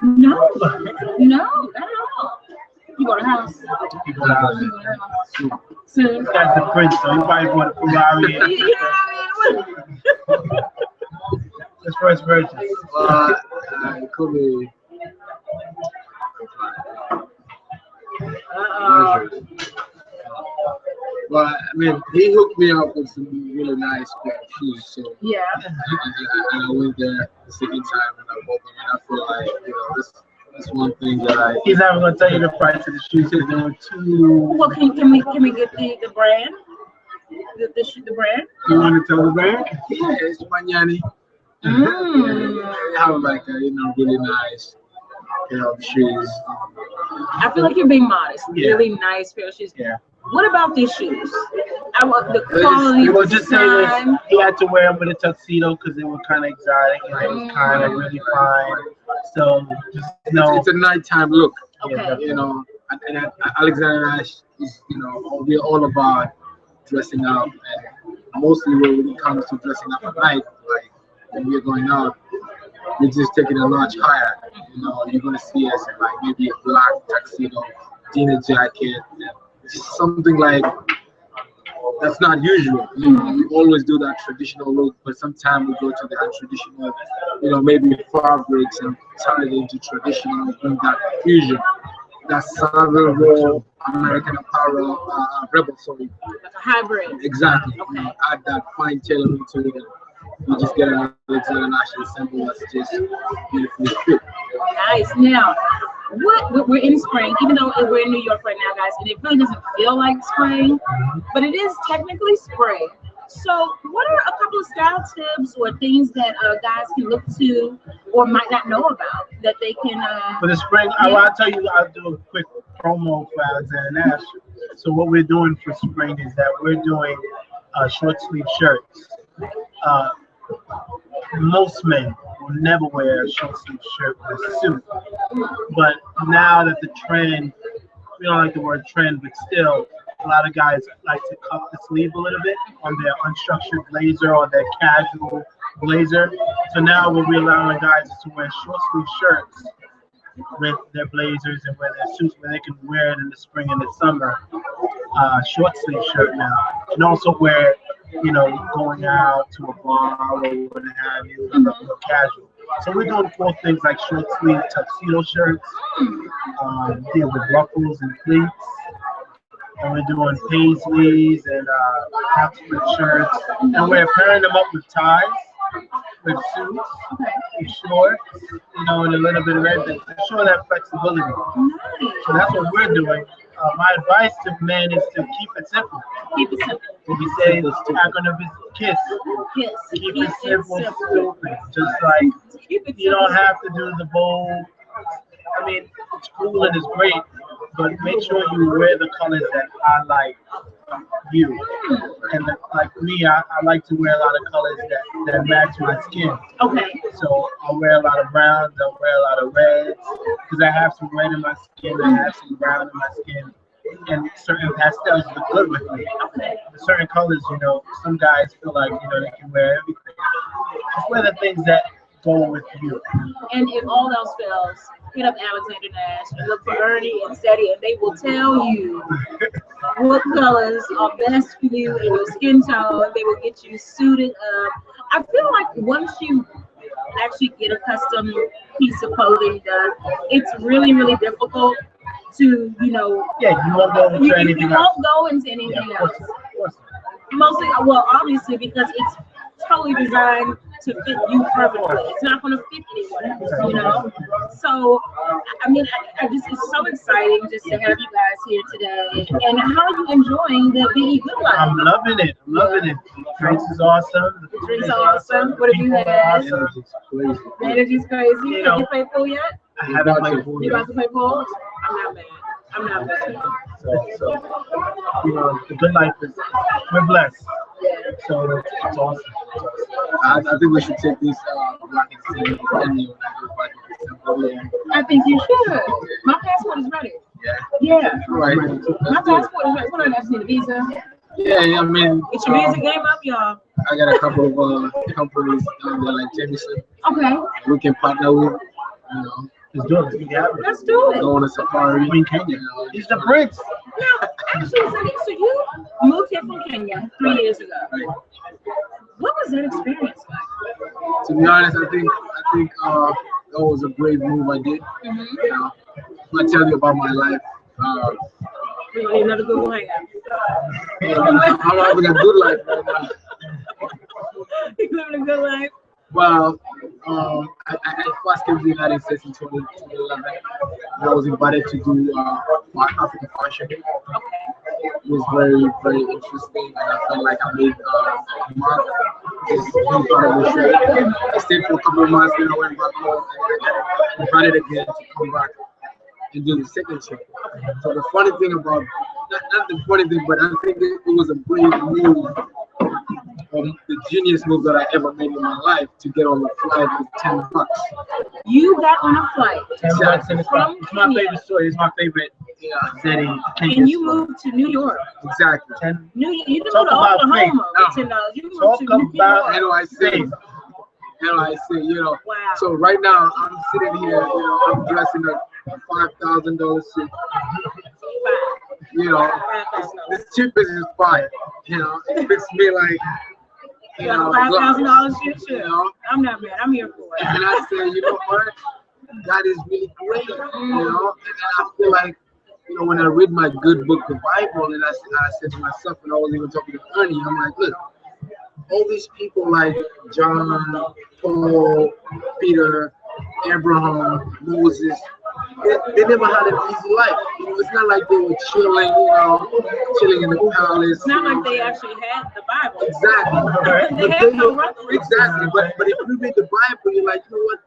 No, not at all. You go to the house. You go to the house. You go to the house. Shoot. Soon. This guy's the prince, so he probably bought a Ferrari. You know what I mean? His first purchase. It could be. Uh-oh. But I mean, he hooked me up with some really nice pair of shoes. So Yeah. and I went there the second time and I bought them, and I feel like that's one thing that I. He's not even gonna tell you the price of the shoes because there were two. Well, can we get the brand? The brand? You want to tell the brand? Yeah, it's Magnani. Mm. They have like a really nice pair of shoes. I feel like you're being modest. Yeah. Really nice pair of shoes. Yeah. What about these shoes? I want the quality, We'll the just say this: design. he had to wear them with a tuxedo because they were kind of exotic and it was kind of really fine. So just It's a nighttime look. Okay. And Alexander Ash is, we're all about dressing up, and mostly when it comes to dressing up at night, like when we're going out, we're just taking a notch higher. You're gonna see us in like maybe a black tuxedo, dinner jacket, just something like that's not usual. We always do that traditional look, but sometimes we go to the untraditional, maybe fabrics and turn it into traditional, bring that fusion. That Southern raw American apparel, rebel, sorry. Like a hybrid. Exactly. Okay. Add that fine tailoring to it. You just get an Alexander National symbol that's just beautifully fit. Nice. Now, we're in spring, even though we're in New York right now, guys, and it really doesn't feel like spring, but it is technically spring. So what are a couple of style tips or things that guys can look to or might not know about that they can for the spring. I'll tell you. I'll do a quick promo for Alexander Nash. So what we're doing for spring is that we're doing short sleeve shirts. Most men will never wear a short sleeve shirt with a suit, but now that the trend, we don't like the word trend, but still, a lot of guys like to cuff the sleeve a little bit on their unstructured blazer or their casual blazer. So now what we're allowing guys is to wear short sleeve shirts with their blazers and wear their suits where they can wear it in the spring and the summer. Short sleeve shirt now, and also wear, going out to a bar or what have you, more casual. So we're doing cool things like short sleeve tuxedo shirts, with ruffles and pleats. And we're doing paisleys and Oxford shirts, and we're pairing them up with ties, with suits, with shorts, and a little bit of everything to show that flexibility. So that's what we're doing. my advice to men is to keep it simple. Keep it simple. If you say not gonna be kiss, Kiss. keep it simple, stupid. Just like Keep it you don't simple. have to do the bold. I mean, it's cool and it's great, but make sure you wear the colors that I like you. And like me, I like to wear a lot of colors that match my skin. Okay. So I'll wear a lot of browns, I'll wear a lot of reds, because I have some red in my skin, I have some brown in my skin, and certain pastels look good with me. Okay. Certain colors, some guys feel like, they can wear everything. Just wear the things that go with you. And if all else fails, hit up Alexander Nash, look for Ernie and Steady, and they will tell you what colors are best for you and your skin tone. They will get you suited up. I feel like once you actually get a custom piece of clothing done, it's really, really difficult to, Yeah, you won't go into anything you else. won't go into anything Yeah, else. of course. Mostly, well, obviously, because it's totally designed to fit you perfectly. It's not going to fit anyone else, So, I mean, I just, it's so exciting just to have you guys here today. And how are you enjoying the BEGoodLife? I'm loving it. I'm loving it. Drinks is awesome. The drinks are awesome. What have you People are had? awesome. The energy's crazy. Have you played pool yet? I haven't played pool You yet. about to play pool? I'm not mad. I'm not mad. So, the good life is, we're blessed. Yeah. So it's awesome. I think we should take this black and see venue I think you should. My passport is ready. Yeah. Right. My passport is ready. What do I have to need a visa? Yeah, I mean, Get your visa game up, y'all. I got a couple of companies down there like Jameson Okay. we can partner with, Let's do it. Yeah. Let's do it. go on a safari. In Kenya. It's the Prince. Now, actually, so you moved here from Kenya 3 years ago. What was that experience like? To be honest, I think that was a brave move I did. I'm gonna tell you about my life. We're gonna need another Google Hangout. I'm having a good life right now. He's living a good life. Well, I first came to the United States in 2011. And I was invited to do African Fashion Week. It was very, very interesting, and I felt like I made a mark. Just being part of the show. I stayed for a couple of months, then I went back home, and then I got invited again to come back and do the second show. So the funny thing about, not the funny thing, but I think it was a brave move. The genius move that I ever made in my life to get on the flight with $10. You got on a flight $10 and it's from my Kenya. favorite story. It's my favorite setting. And you moved to New York. Exactly. You didn't move Talk to about Oklahoma faith. with $10. You moved Talk to New about York. NYC, Wow. So right now I'm sitting here, I'm dressed in a $5,000 suit. The cheapest is $5. It fits me like, You got a $5,000 shoot? Sure. You know? I'm not mad. I'm here for it. And I say, you know what? God is really great, And I feel like, when I read my good book, the Bible, and I said to myself, and I was even talking to Ernie, I'm like, look, all these people like John, Paul, Peter, Abraham, Moses, they never had an easy life. It's not like they were chilling in the palace. It's not like they actually had the Bible. Exactly. They had no reference. Exactly. But if you read the Bible, you're like, you know what?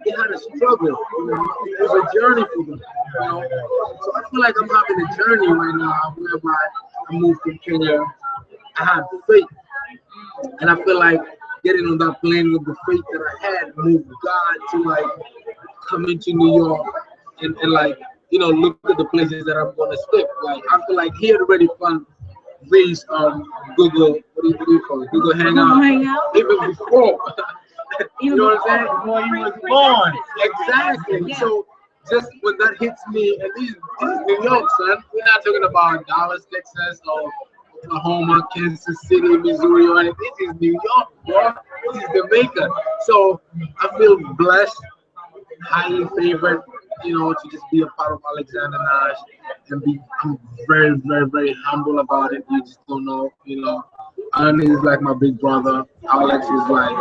They had a struggle. It was a journey for them. So I feel like I'm having a journey right now, whereby I moved from Kenya. I had faith, and I feel like getting on that plane with the faith that I had moved God to come into New York and look at the places that I'm gonna stick. I feel like he had already found these Google, what do you call it? Google Hangout. Even before. You know what I'm saying? Before you was born. Exactly. Yeah. So just when that hits me, and this is New York, son. We're not talking about Dallas, Texas, or Oklahoma, Kansas City, Missouri, or anything. This is New York, bro. This is Jamaica. So I feel blessed, highly favored, to just be a part of Alexander Nash, and I'm very, very, very humble about it. You just don't know, Ernie is like my big brother. Alex is like,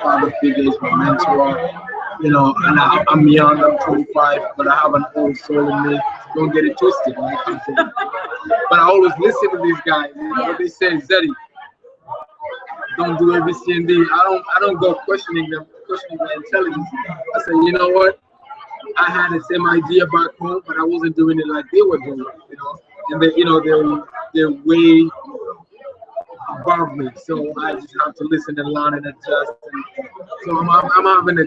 father figure, is my mentor. And I'm young, I'm 25, but I have an old soul in me. don't get it twisted when it comes to me. But I always listen to these guys. You know, what they say, Zeddy, don't do ABCD. I don't go questioning their intelligence. I say, you know what? I had the same idea back home, but I wasn't doing it like they were doing it, you know. And they, you know, they're way above me, so I just have to listen and learn and adjust. And so I'm having a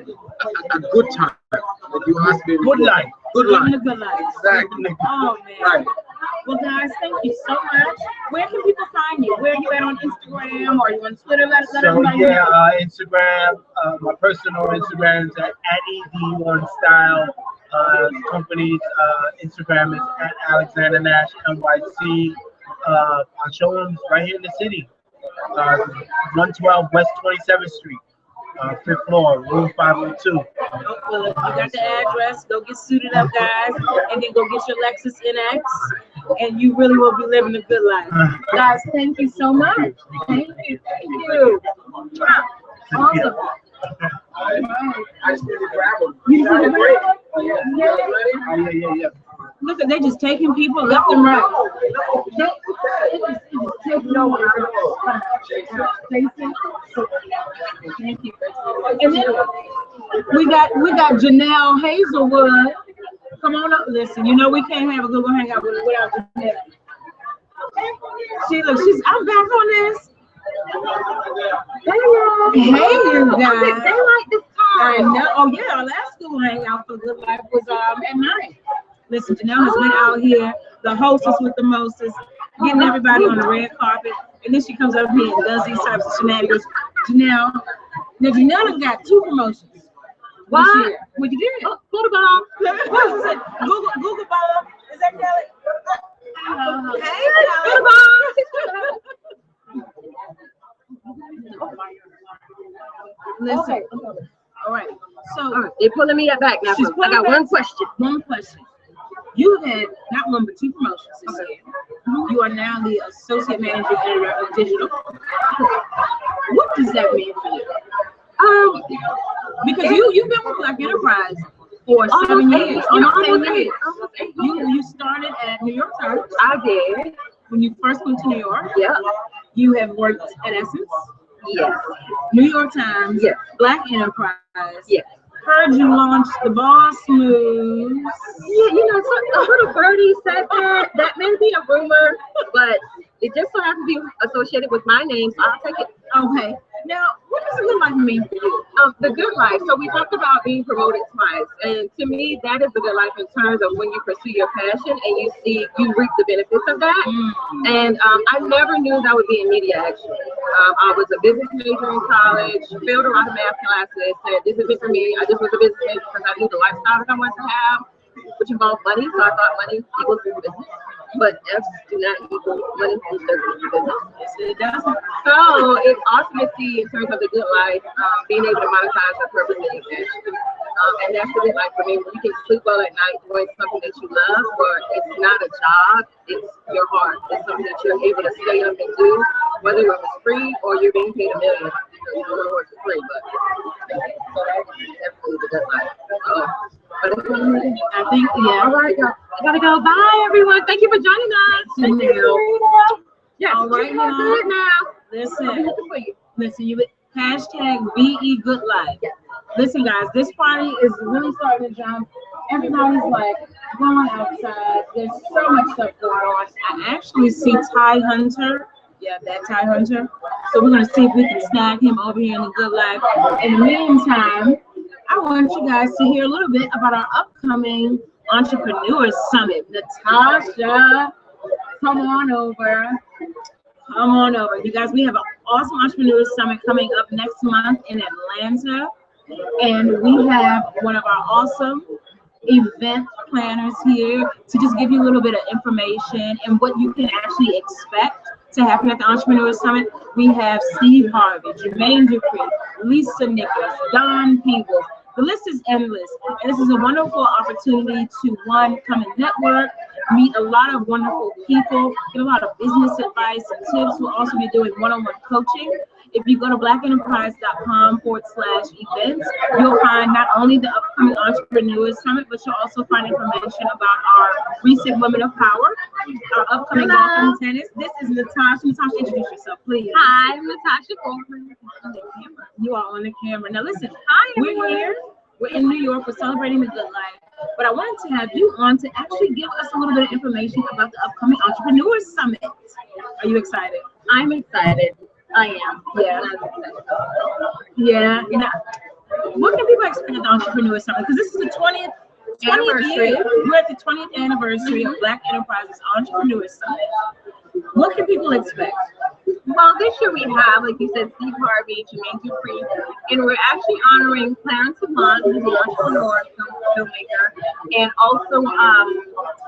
good time. If you ask me, Good life. Good life. Living a good life. Exactly. Oh man. Right. Well, guys, thank you so much. Where can people find you? Where are you at on Instagram? Or are you on Twitter? Let So everybody yeah, know. Instagram. My personal Instagram is at @ED1Style. Company's Instagram is at Alexander Nash NYC. Our showrooms right here in the city. 112 West 27th Street, 5th floor, room 502. Well, if you got the address, go get suited up, guys, and then go get your Lexus NX, and you really will be living a good life. Guys, thank you so much. Thank you. Thank you. Awesome. I just need to grab them. You see the break? Yeah. Look at they just taking people left and right. Taking over. Thank you. And then we got Janelle Hazelwood. Come on up. Listen, you know we can't have a Google Hangout without Janelle. I'm back on this. Hey you guys. They like this I time. know. Oh yeah, our last Google Hangout for Good Life was at night. Listen, Janelle has been out here, the hostess with the mostest, getting everybody on the red carpet, and then she comes up here and does these types of shenanigans. Janelle done got 2 promotions. What? This year. What you did? Oh, Google Bomb. What was it? Google Bomb. Is that Kelly? Hey, Google Bomb. Listen. All right. So They're pulling me back now. She's I got pulling one question. one question. You had not one but 2 promotions this year. You are now the associate manager editor of digital. What does that mean for you? Because you've been with Black Enterprise for 7 years. Almost 8 years. You started at New York Times. I did. When you first went to New York. Yeah. You have worked at Essence. Yes. New York Times. Yes. Black Enterprise. Yes. Heard you launched the Boss Moves. Yeah, you know, a little birdie said that. That may be a rumor, but it just so happens to be associated with my name, so I'll take it. Okay. Now, what does a good life mean for you? The good life. So we talked about being promoted twice, and to me, that is the good life in terms of when you pursue your passion and you reap the benefits of that. And I never knew that would be in media actually. I was a business major in college, failed a lot of math classes, said this isn't for me. I just was a business major because I knew the lifestyle that I wanted to have, which involved money. So I thought money equals business. But F's do not equal money equals business. It doesn't. So it's ultimately in terms of the good life, being able to monetize your purpose and your passion. And that's the good life for me. When you can sleep well at night doing something that you love, or it's not a job, it's your heart. It's something that you're able to stay up and do, whether it was free or you're being paid $1 million. You don't want to work for free, but so that's definitely the good life. I think, yeah. All right, y'all. I gotta go. Bye, everyone. Thank you for joining us. Thank you. Yes. All right, you're now. good now. Listen, you hashtag BEGoodLife. Listen, guys, this party is really starting to jump. Everybody's like going outside. There's so much stuff going on. I actually see Ty Hunter. Yeah, that Ty Hunter. So we're gonna see if we can snag him over here in the Good Life. In the meantime, I want you guys to hear a little bit about our upcoming Entrepreneur Summit. Natasha, come on over. Come on over. You guys, we have an awesome Entrepreneur Summit coming up next month in Atlanta. And we have one of our awesome event planners here to just give you a little bit of information and what you can actually expect to happen at the Entrepreneur Summit. We have Steve Harvey, Jermaine Dupree, Lisa Nicholas, Don Peebles. The list is endless. And this is a wonderful opportunity to, one, come and network, meet a lot of wonderful people, get a lot of business advice and tips. We'll also be doing one-on-one coaching. If you go to blackenterprise.com/events, you'll find not only the upcoming Entrepreneurs Summit, but you'll also find information about our recent Women of Power, our upcoming golf and tennis. This is Natasha. Natasha, introduce yourself, please. Hi, I'm Natasha Goldman. You are on the camera. Now listen, we're here. We're in New York. We're celebrating the good life. But I wanted to have you on to actually give us a little bit of information about the upcoming Entrepreneurs Summit. Are you excited? I'm excited. I am. Yeah. Yeah. Now, what can people expect at the Entrepreneurs Summit? Because this is the 20th Anniversary. year. We're at the 20th anniversary of Black Enterprises Entrepreneurs Summit. What can people expect? Well, this year we have, like you said, Steve Harvey, Jermaine Dupree, and we're actually honoring Clarence Savant, who's an entrepreneur, filmmaker, and also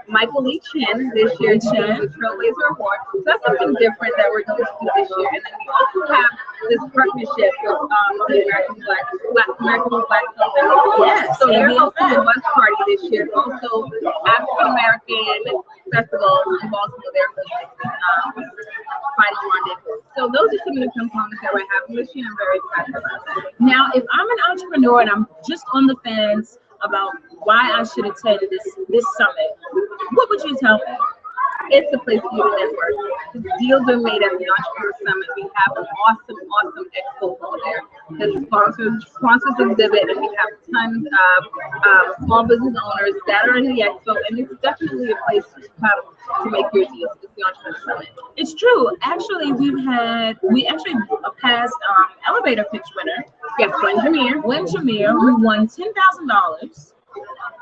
Michael Lee Chin this year, the Trailblazer Award. So that's something different that we're going to do this year. And then we also have this partnership with the American Black Film. Yes. So they're hosting a bus party this year. Also, African American Festival in Baltimore, they're hosting Fighting Rendezvous. So those are some of the components that we're having this year. I'm very excited about that. Now, if I'm an entrepreneur and I'm just on the fence about why I should attend this summit, what would you tell me? It's a place for you to network. The deals are made at the Entrepreneur Summit. We have an awesome expo over there. The sponsors exhibit, and we have tons of small business owners that are in the expo, and it's definitely a place to come to make your deals. It's the Entrepreneur Summit. It's true. Actually, we actually passed elevator pitch winner. Yes, Gwen Jameer, who won $10,000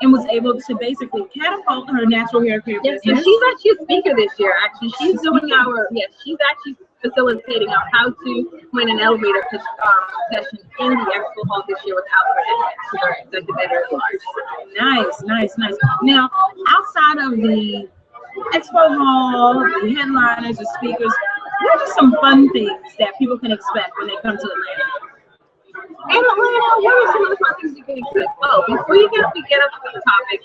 and was able to basically catapult her natural hair care Yes, business. and she's actually a speaker this year. Actually, she's doing she's actually facilitating our how to win an elevator pitch session in the expo hall this year with Alfred and the editor at large. Nice. Now, outside of the expo hall, the headliners, the speakers, what are some fun things that people can expect when they come to Atlanta? In Atlanta, what are some of the fun things you can expect? Oh, before we get up to the topic,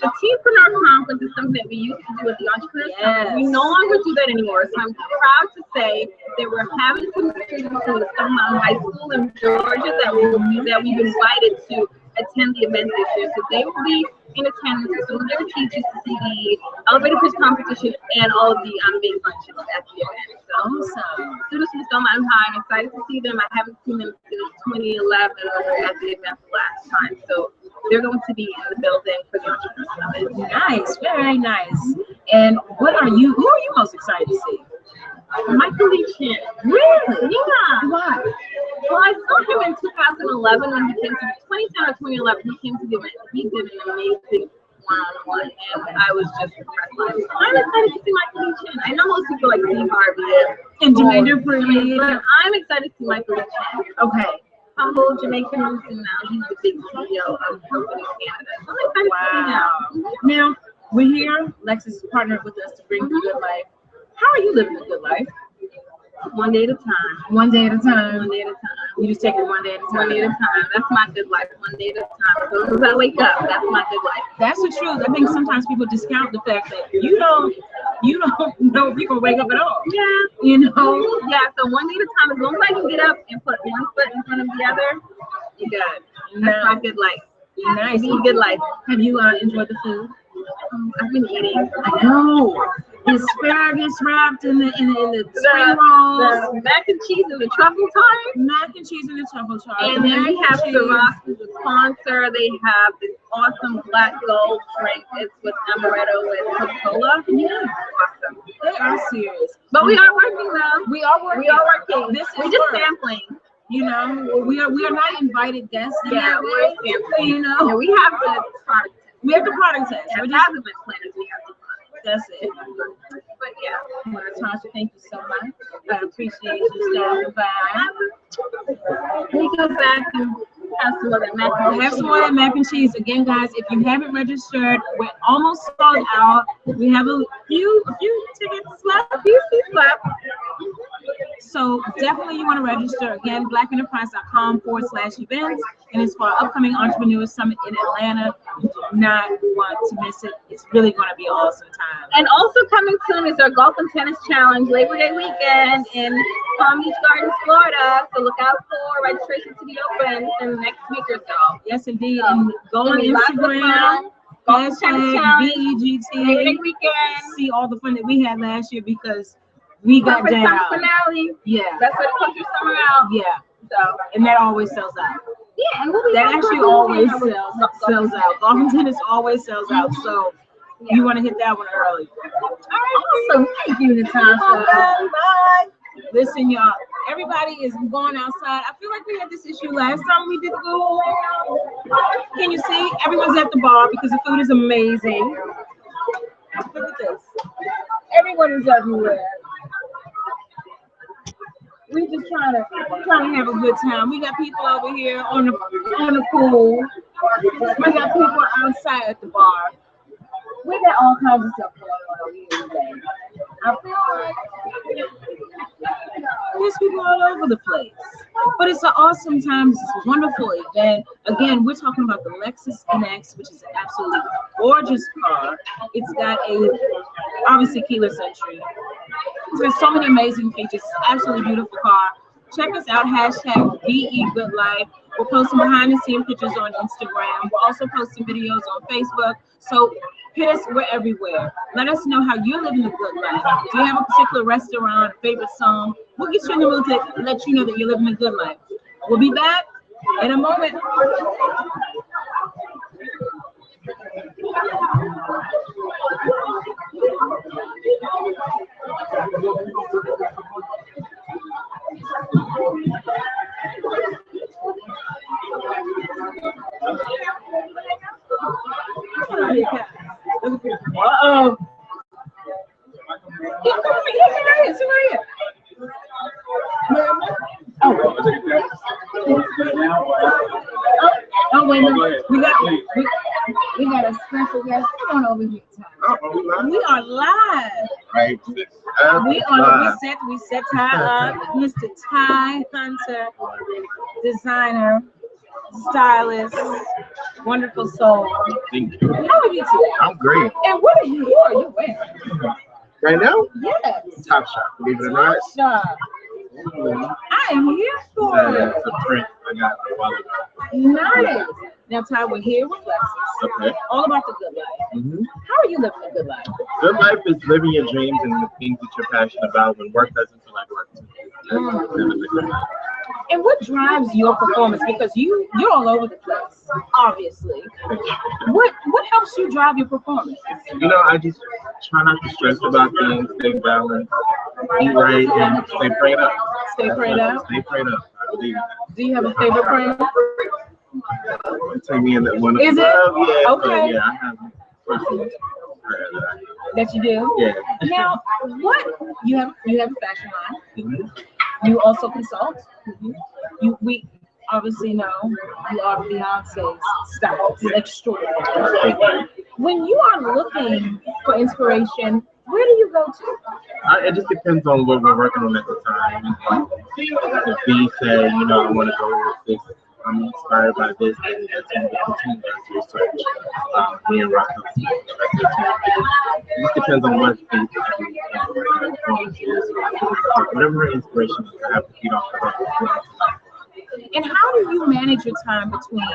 the Teenpreneur Conference is something that we used to do at the Entrepreneur Summit. We no longer do that anymore. So I'm proud to say that we're having some students from the Stone Mountain High School in Georgia that we've invited to attend the event this year. So they will be in attendance with some of their teachers to see the elevator pitch competition and all of the big lunches at the event. So Awesome. students from Stone Mountain High, I'm excited to see them. I haven't seen them since 2011 at the event the last time. So they're going to be in the building for the Entrepreneur Summit. Nice, very nice. And who are you most excited to see? Michael Lee Chin. Really? Yeah. Why? Well, I saw him in 2011 when he came to 2010 or 2011. He came to the event. He did an amazing one-on-one, and I was just impressed. I'm excited to see Michael Lee Chin. I know most people like Steve Harvey And Jermaine Dupree. but I'm excited to see Michael Lee Chin. Okay. Humble Jamaican American now. He's the big CEO of Company Canada. So I'm excited to see him. Now, we're here. Lexus is partnered with us to bring the good life. How are you living the good life? One day at a time. One day at a time. One day at a time. You just take it one day at a time. One day at a time. That's my good life. One day at a time. As soon as I wake up, that's my good life. That's the truth. I think sometimes people discount the fact that you don't know if you can wake up at all. Yeah. You know? Yeah, so one day at a time. As long as I can get up and put one foot in front of the other, you're good. That's my good life. Nice. Be good life. Have you enjoyed the food? I've been eating. I know. The asparagus wrapped in the spring rolls. The mac and cheese and the truffle tart. Mac and cheese and the truffle tart. And then we have Ciroc, who's a sponsor. They have this awesome black gold drink. It's with amaretto and Coca-Cola. Yeah. Awesome. They are serious. But we are working though. We are working. We are working. We're just work. sampling. You know, we are not invited guests. Yeah, we're sampling. You know, Yeah, we have the product. we have the product test. It We're just- hasn't been planned. We have the product. That's it. But yeah. Well, Natasha, thank you so much. I appreciate you stopping by. We go back and have some of that mac and cheese. Have some more of that mac and cheese. Again, guys, if you haven't registered, we're almost sold out. We have a few tickets left. A few seats left. So definitely you want to register. Again, blackenterprise.com/events. And it's for our upcoming Entrepreneurs Summit in Atlanta. You do not want to miss it. It's really going to be an awesome time. And also coming soon is our golf and tennis challenge Labor Day weekend in Palm Beach Gardens, Florida. So look out for registration to be open in the next week or so. Yes, indeed. And go on Instagram. Hashtag BEGT. Weekend. See all the fun that we had last year because we got Summer down. finale. Yeah. That's what comes your summer out. Yeah. So And that always sells out. yeah, and we'll be That back actually for always Golden sells out. Golf and tennis always sells out. So you want to hit that one early. Awesome. Thank you, Natasha. Bye. Listen, y'all. Everybody is going outside. I feel like we had this issue last time we did the Google Hangout. Can you see? Everyone's at the bar because the food is amazing. Look at this. Everyone is everywhere. We just trying to have a good time. We got people over here on the pool. We got people outside at the bar. We got all kinds of stuff going on over here today. I feel like there's people all over the place. But it's an awesome time. It's a wonderful event. Again, we're talking about the Lexus NX, which is an absolutely gorgeous car. It's got obviously keyless entry. There's so many amazing features. It's an absolutely beautiful car. Check us out, hashtag BEGoodLife. We're posting behind the scenes pictures on Instagram. We're also posting videos on Facebook. So hit us, we're everywhere. Let us know how you're living a good life. Do you have a particular restaurant, a favorite song? We'll get you in the mood to let you know that you're living a good life. We'll be back in a moment. Uh-oh. Oh, wait a minute. We got a special guest. Come on over here, Ty. We are live. Right. We set Ty up. Mr. Ty Hunter, designer, stylist, wonderful soul. Thank you. How are you today? I'm great. And what are you wearing? Right now? Yes. Top Shot. Believe it or not. Shop. I am here for it. It's a print I got a while ago. Nice. Now, Ty, we're here with Lexus. Okay. All about the good life. Mm-hmm. How are you living a good life? Good life is living your dreams and the things that you're passionate about when work doesn't feel like work. That's living the good life. And what drives your performance? Because you're all over the place, obviously. What helps you drive your performance? You know, I just try not to stress about things, stay balanced, eat right, and stay prayed up. Stay prayed up? Stay prayed up. I believe it. Do you have a favorite prayer? Take me in that one. Is it? Yeah, okay. Yeah, I have a personal prayer that I do. That you do? Yeah. Now, what you have a fashion line. Mm-hmm. You also consult. Mm-hmm. We obviously know you are Beyonce's stylist extraordinary. When you are looking for inspiration, where do you go to? It just depends on what we're working on at the time. If B said, you know, I want to go with this, I'm inspired by this, and that's when we continue to research. Me and Rock it just depends on what the performance is. Whatever inspiration is, I have to feed off of that. And how do you manage your time between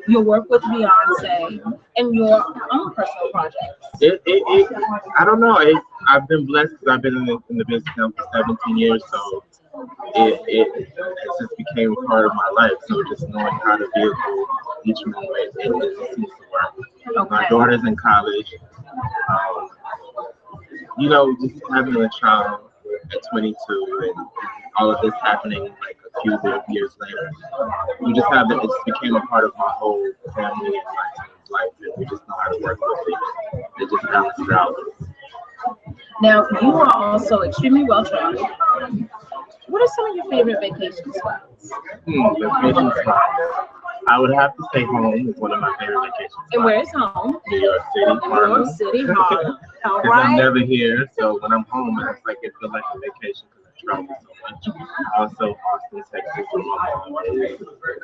your work with Beyonce and your own personal projects? I don't know. I've been blessed because I've been in the business now for 17 years, so it just became a part of my life. So just knowing how to vehicle each moment, it just seems to work. Okay. My daughter's in college. You know, just having a child at 22 and all of this happening like a few years later, we just have it. It just became a part of my whole family and my team's life, and we just know how to work with it. It just balances out. Now, you are also extremely well traveled. What are some of your favorite vacation spots? Vacation spots. I would have to say home is one of my favorite vacation spots. And where is home? New York City, Harlem. New York City, Harlem. All Because right. I'm never here, so when I'm home, it's like it feels like a vacation because I travel so much. Also, Austin, Texas, where my mom is.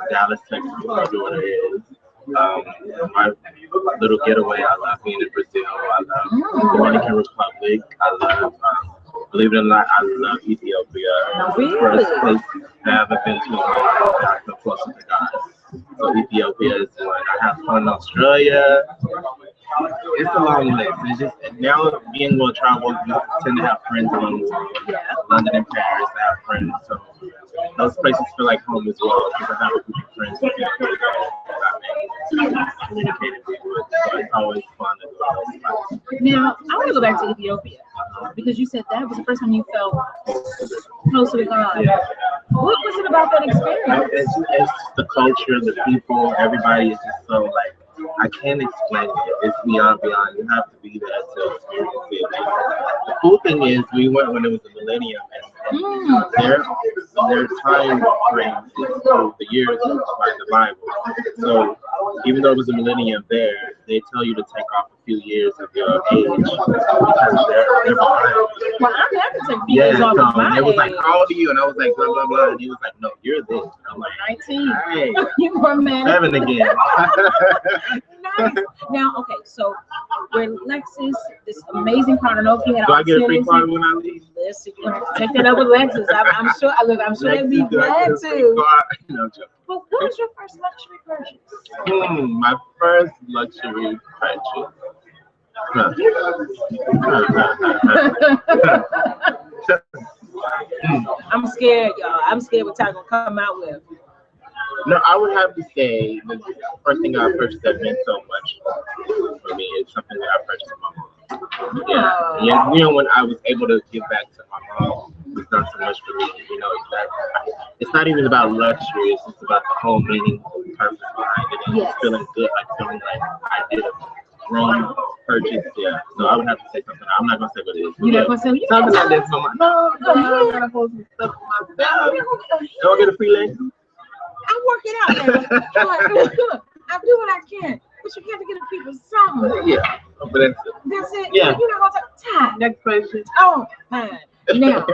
Dallas, Texas, where my daughter is. My little getaway. I love being in Brazil. I love the Dominican Republic. I love Believe it or not, I love Ethiopia. Really? First place I ever been to I feel closer to God. So Ethiopia is one. I have fun in Australia. It's a long list. It's just now being well traveled, you tend to have friends along the way. London and Paris, I have friends. So those places feel like home as well because I have a group of friends who communicated with. So it's always fun to go to those spots. Now, I want to go back to Ethiopia because you said that was the first time you felt closer to God. Yeah. What was it about that experience? It's the culture, the people, everybody is just so like, I can't explain it. It's beyond. You have to be there to experience it. And the cool thing is, we went when it was the millennium, and their time frame is through the years by the Bible. So even though it was a millennium there, they tell you to take off a few years of your age because they're behind. Well, I'm happy to take years off of my age. It was like, age. how old are you? And I was like, blah, blah, blah. And he was like, no, you're this. And I'm like, 19. Hey, You were man. 7 again. Nice. Now, okay, so we're Lexus, this amazing partner. I don't know if you had Do I get a free opportunity. card when I leave? Listen, you have to take that up with Lexus. I'm sure. I'm sure they'd be glad to. No joke. But what was your first luxury purchase? My first luxury purchase. I'm scared, y'all. I'm scared what Ty's gonna come out with. No, I would have to say the first thing I purchased that meant so much for me is something that I purchased for my mom. Yeah. You know, when I was able to give back to my mom, it's done so much for me. You know, it's not even about luxury. It's just about the whole meaning, purpose behind it, and just feeling good, like feeling like I did a grown purchase. Yeah. So I would have to say something. I'm not gonna say what it is. You're not gonna say something like this. No, I gotta hold some stuff for myself. Can I get a free leg? I work it out, baby. I do what I can, but you have to get the people something. Yeah, but that's it. Yeah. You're not gonna take time. Next question. Oh, fine. Now,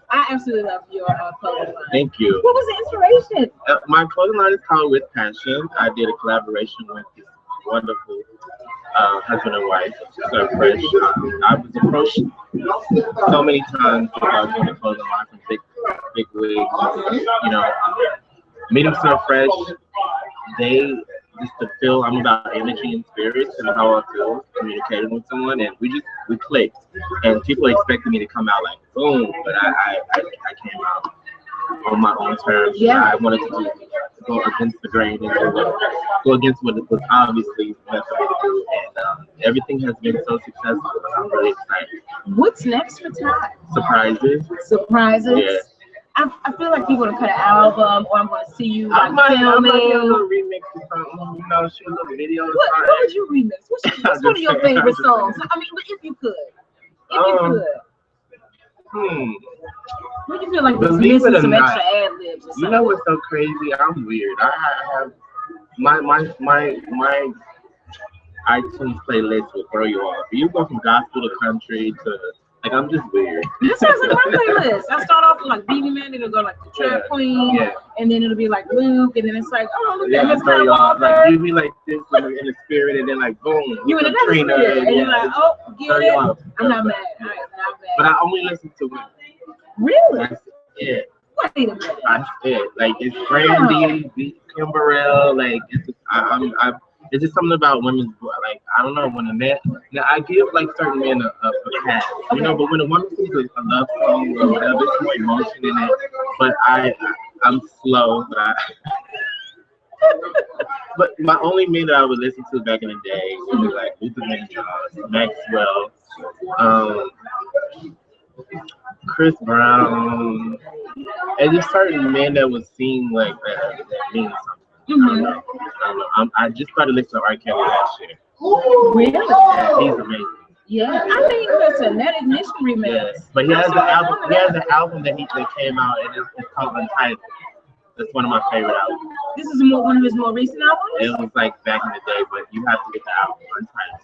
I absolutely love your clothing line. Thank you. What was the inspiration? My clothing line is called With Passion. I did a collaboration with this wonderful husband and wife, so fresh. I was approached so many times about doing a clothing line from big wigs, you know. Meeting so fresh, they just to feel I'm about energy and spirits and how I feel communicating with someone, and we clicked. And people expected me to come out like boom, but I came out on my own terms. Yeah. I wanted to go against the grain and go against what it was obviously meant for me to do, and everything has been so successful. I'm really excited. What's next for Ty? Surprises. Yeah. I feel like people gonna cut an album, or I'm gonna see you like filming. filming. Remix or something, you know, shoot a little video. What would you remix? What's one of your favorite songs? I mean, if you could. What do you feel like was missing some extra ad libs or something? You know what's so crazy? I'm weird. I have my iTunes playlist will throw you off. You go from gospel to country to like I'm just weird. This sounds like my playlist. I start off with like BB Man, it'll go like the Trap Queen, and then it'll be like Luke, and then it's like, oh, look at Miss Walker. Like you be like this in the spirit, and then like boom, you in another spirit, and you're like, oh, get it. I'm not mad. I am not mad. But I only listen to women. Really? That's it. Wait a minute. That's it. Like it's Brandy, Kimberell, like it's just, it's just something about women's, like, I don't know, when a man, now I give like certain men a pass, you know, but when a woman sees a love song or whatever, there's more emotion in it, but I'm slow, but my only men that I would listen to back in the day was like Luther Vandross, Maxwell, Chris Brown, and just certain men that was seen like that means something. I just started listening to R. Kelly last year. Really? Yeah, he's amazing. Yeah, I think that's a net ignition remix. Yeah. But he has an album. He has an album that came out, and it's called Untitled. That's one of my favorite albums. This is one of his more recent albums? It was like back in the day, but you have to get the album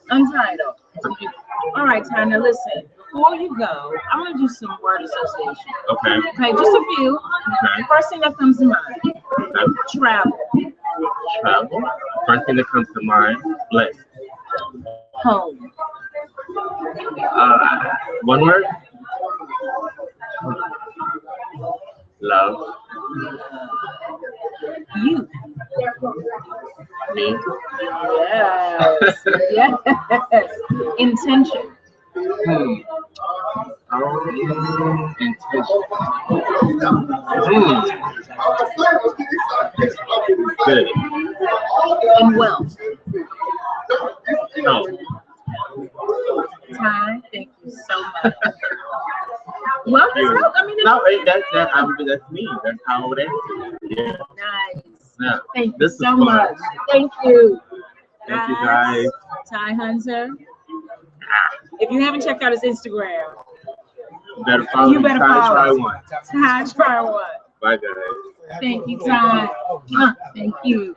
Untitled. It's amazing. All right, Ty, now listen. Before you go, I want to do some word association. Okay. Okay, just a few. Okay. First thing that comes to mind. Travel. First thing that comes to mind, blessed. Home. One word? intention. Good. And wealth. No. Ty, thank you so much. Wealth is health. I mean, No, that's me. That's how it is. Yeah. nice. Yeah. Thank you This is so fun. much. Thank you. Thank you, guys. Ty Hunter. If you haven't checked out his Instagram, You better follow you me. better Try follow. one. Ty Try One. Bye, guys. Thank you, Ty. Thank you.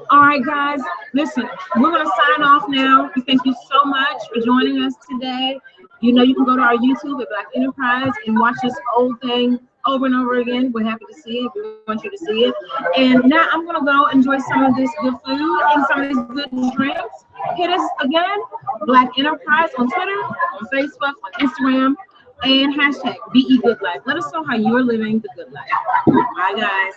All right, guys. Listen, we're going to sign off now. We thank you so much for joining us today. You know, you can go to our YouTube at Black Enterprise and watch this old thing over and over again. We're happy to see it. We want you to see it. And now I'm going to go enjoy some of this good food and some of these good drinks. Hit us again, Black Enterprise on Twitter, on Facebook, on Instagram, and hashtag BEGoodLife. Let us know how you're living the good life. Bye, guys.